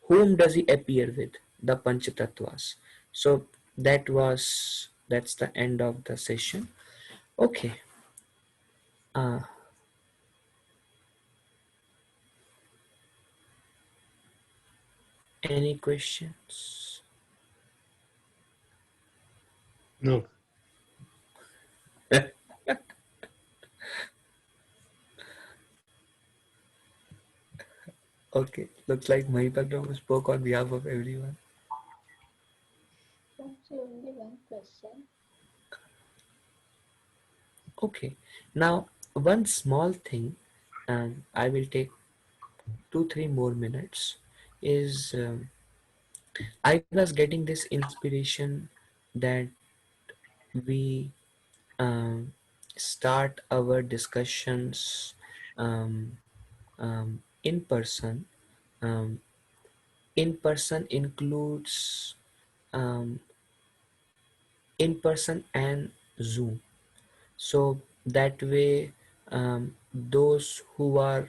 Whom does he appear with? The Pancha-tattvas. So that's the end of the session. Okay. Uh, any questions? No. Okay. Looks like Mahipal Prabhu spoke on behalf of everyone. Actually, only one question. Okay. Now, one small thing, I will take 2-3 more minutes, is I was getting this inspiration that we um, start our discussions um, in person. Um, in person includes um, in person and Zoom. So that way, those who are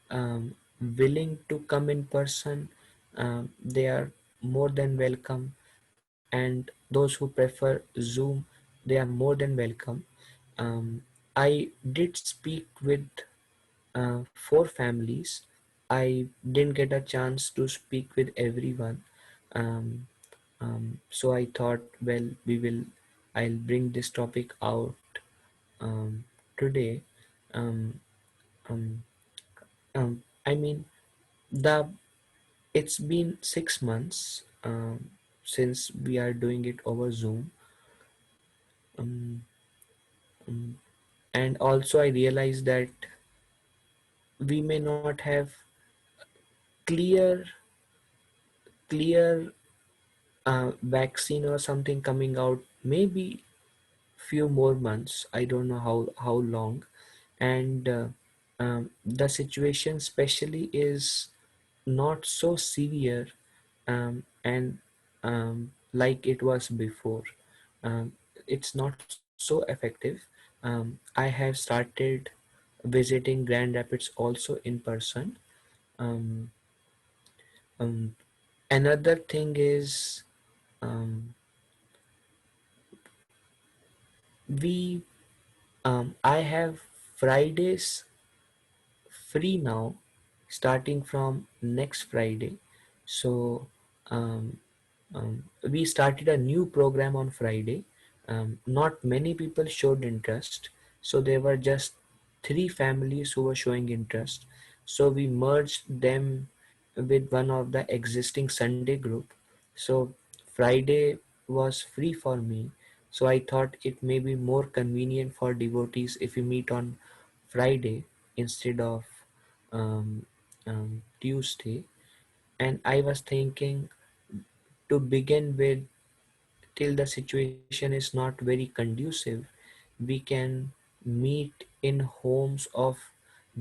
willing to come in person, they are more than welcome, and those who prefer Zoom, they are more than welcome. I did speak with 4 families. I didn't get a chance to speak with everyone. Um, so I thought, well, I'll bring this topic out um, today. Um, um, I mean, the it's been 6 months since we are doing it over Zoom. Um, um, and also I realized that we may not have clear clear vaccine or something coming out, maybe few more months. I don't know how long. And the situation especially is not so severe, and like it was before. It's not so effective. I have started visiting Grand Rapids also in person. um, um, Another thing is, um, we I have Fridays free now, starting from next Friday. So um, we started a new program on Friday. Not many people showed interest, so there were just 3 families who were showing interest. So we merged them with one of the existing Sunday group. So Friday was free for me. So I thought it may be more convenient for devotees if we meet on Friday instead of Tuesday. And I was thinking, to begin with, till the situation is not very conducive, we can meet in homes of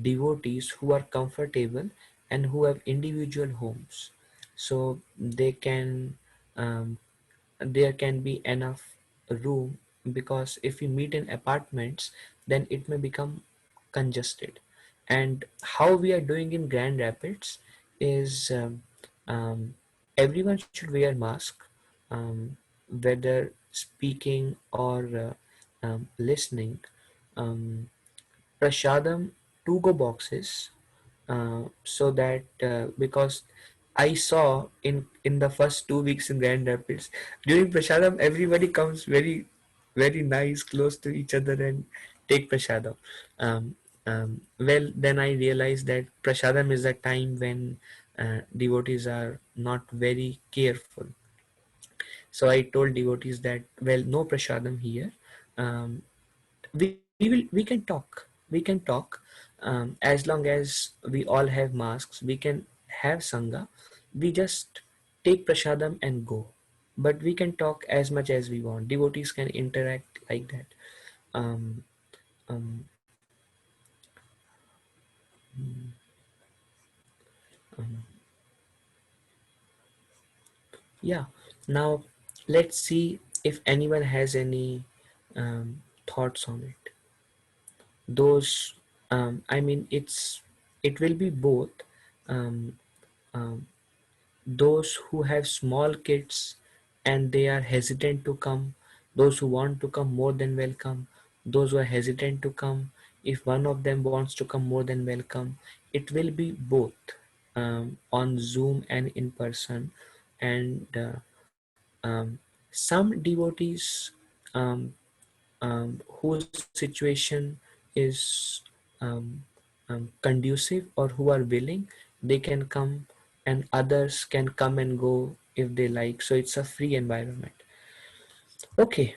devotees who are comfortable and who have individual homes. So they can there can be enough room, because if we meet in apartments, then it may become congested. And how we are doing in Grand Rapids is, um, everyone should wear mask, um, whether speaking or listening. um, Prashadam to go boxes, so that, because I saw in the first 2 weeks in Grand Rapids, during Prashadam everybody comes very very nice close to each other and take Prashadam. Um, well, then I realized that Prashadam is a time when devotees are not very careful. So I told devotees that, well, no Prashadam here. Um, we can talk, as long as we all have masks. We can have sangha. We just take prashadam and go, but we can talk as much as we want. Devotees can interact like that. um, um, um, yeah. Now let's see if anyone has any thoughts on it. Those, I mean, it will be both. um, um, those who have small kids and they are hesitant to come, those who want to come, more than welcome. Those who are hesitant to come, if one of them wants to come, more than welcome. It will be both, on Zoom and in person. And some devotees, um, whose situation is conducive, or who are willing, they can come, and others can come and go if they like. So it's a free environment. Okay.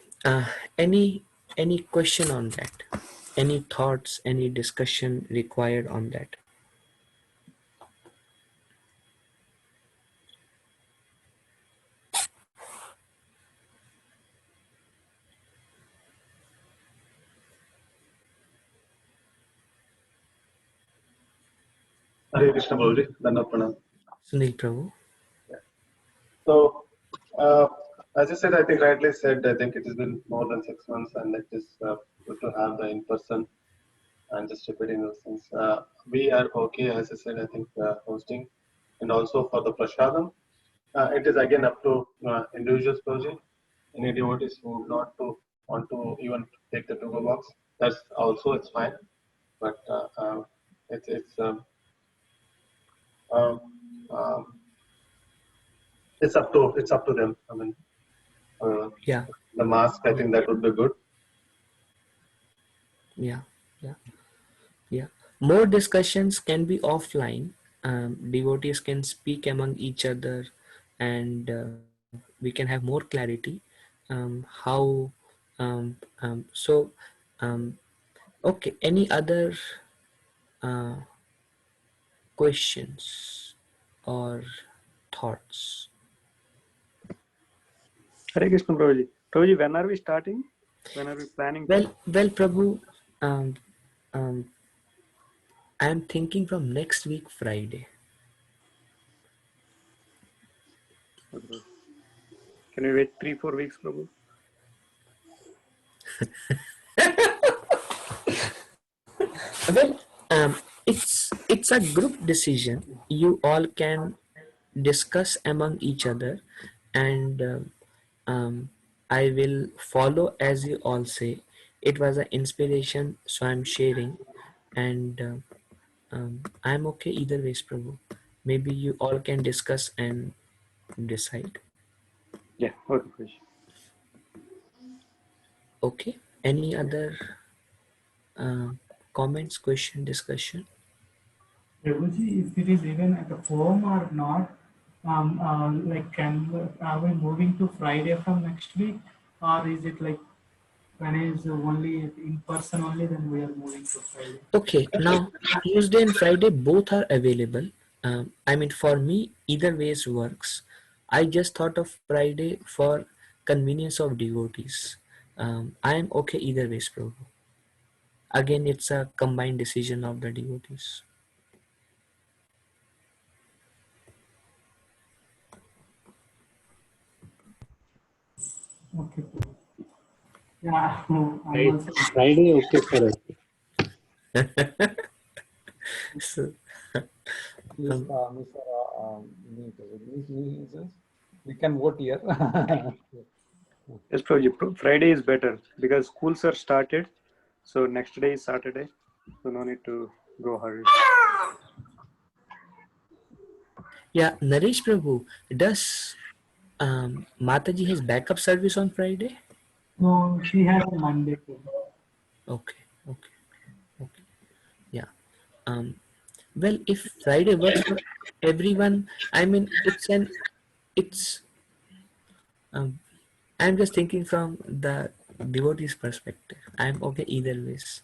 Any question on that? Any thoughts? Any discussion required on that? Hare Krishna Prabhuji, Dandavat Pranam. Sunil Prabhu. So, uh, as you said, I think rightly said, I think it has been more than 6 months, and it is good to have the in person and just repeating those things. We are okay, as I said, I think hosting, and also for the Prashadam, it is again up to individuals, Prabhuji. Any devotees who would not to want to even take the to-go box, that's also it's fine, but it's um, um, it's up to them. I mean, uh, Yeah. the mask, I think that would be good. Yeah. Yeah. Yeah. More discussions can be offline. Devotees can speak among each other, and we can have more clarity. How so um, okay, any other uh, questions or thoughts? Hare Krishna Prabhuji. Prabhuji, when are we starting? When are we planning to? Well, Prabhu, um, um, I am thinking from next week Friday. Okay. Can we wait 3-4 weeks, Prabhu? Well, it's a group decision. You all can discuss among each other, and I will follow as you all say. It was an inspiration, so I'm sharing, and I'm okay either ways, Prabhu. Maybe you all can discuss and decide. Yeah, okay, Prabhuji. Okay. Any other uh, comments, question, discussion? Prabhuji, if it is even at the home or not, like are we moving to Friday from next week, or is it like when is only in person only, then we are moving to Friday? Okay, now Tuesday and Friday both are available. I mean, for me, either ways works. I just thought of Friday for convenience of devotees. I am okay either ways, Prabhu. Again, it's a combined decision of the devotees. Okay. Yeah, I'm also. Friday, okay for us. So, Please, Mr. Mrs. We can vote here. Yes, Prabhuji. Friday is better because schools are started. So next day is Saturday. So no need to go hurry. yeah, Naresh Prabhu, does Mataji has backup service on Friday? No, she has a Monday. Okay, okay, okay. Yeah. Um, well, if Friday works for everyone, I mean, it's I'm just thinking from the devotee's perspective. I'm okay either ways.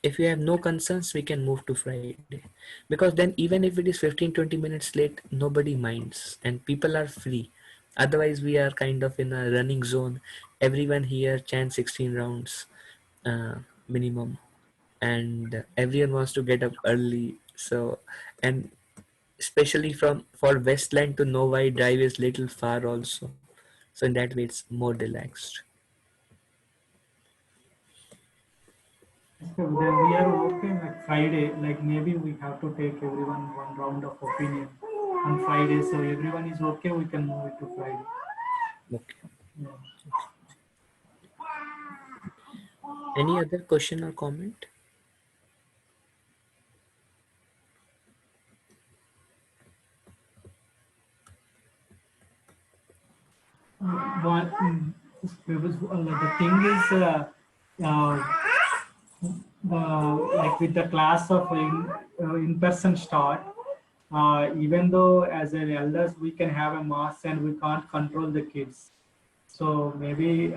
If you have no concerns, we can move to Friday. Because then, even if it is 15-20 minutes late, nobody minds and people are free. Otherwise, we are kind of in a running zone. Everyone here chants 16 rounds minimum, and everyone wants to get up early. So, and especially from for Westland to Novi drive is little far also. So in that way, it's more relaxed. So then we are okay like Friday, like maybe we have to take everyone one round of opinion on Friday. So everyone is okay, we can move it to Friday. Okay. Yeah. Any other question or comment? One, the thing is, like with the class of in-person start, even though as an elders we can have a mass and we can't control the kids. So maybe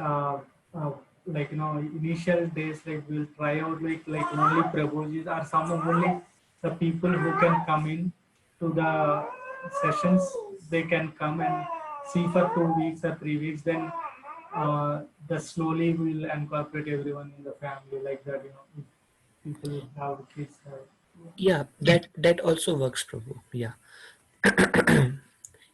like initial days like we'll try out like only Prabhujis or some only the people who can come in to the sessions. They can come and see for 2 weeks or 3 weeks. Then the slowly we'll incorporate everyone in the family like that. If people have kids. Yeah, that also works, Prabhu. Yeah.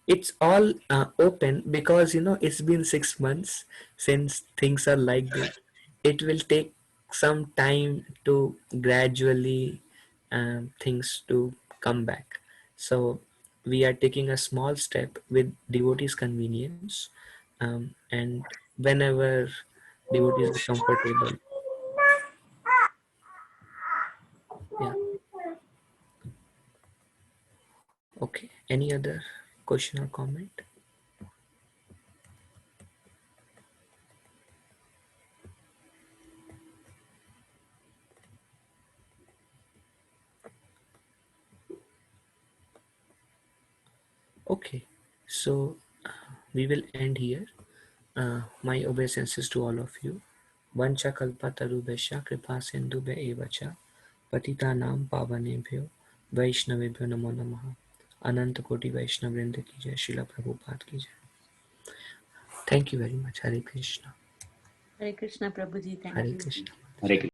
It's all open because it's been 6 months since things are like this. It will take some time to gradually things to come back. So we are taking a small step with devotees' convenience, and whenever devotees are comfortable. Yeah. Okay. Any other question or comment? Okay. So we will end here. My obeisances to all of you. Vancha kalpatarubhesha kripa sindhubhe evacha patitanam pavanebhyo vaishnavebhyo namo namaha. अनंत कोटि वैष्णव वृंद की जय, शिला प्रभुपाद की जय. Thank you very much. Hare Krishna. Hare Krishna Prabhuji, thank Hare you. Krishna. Hare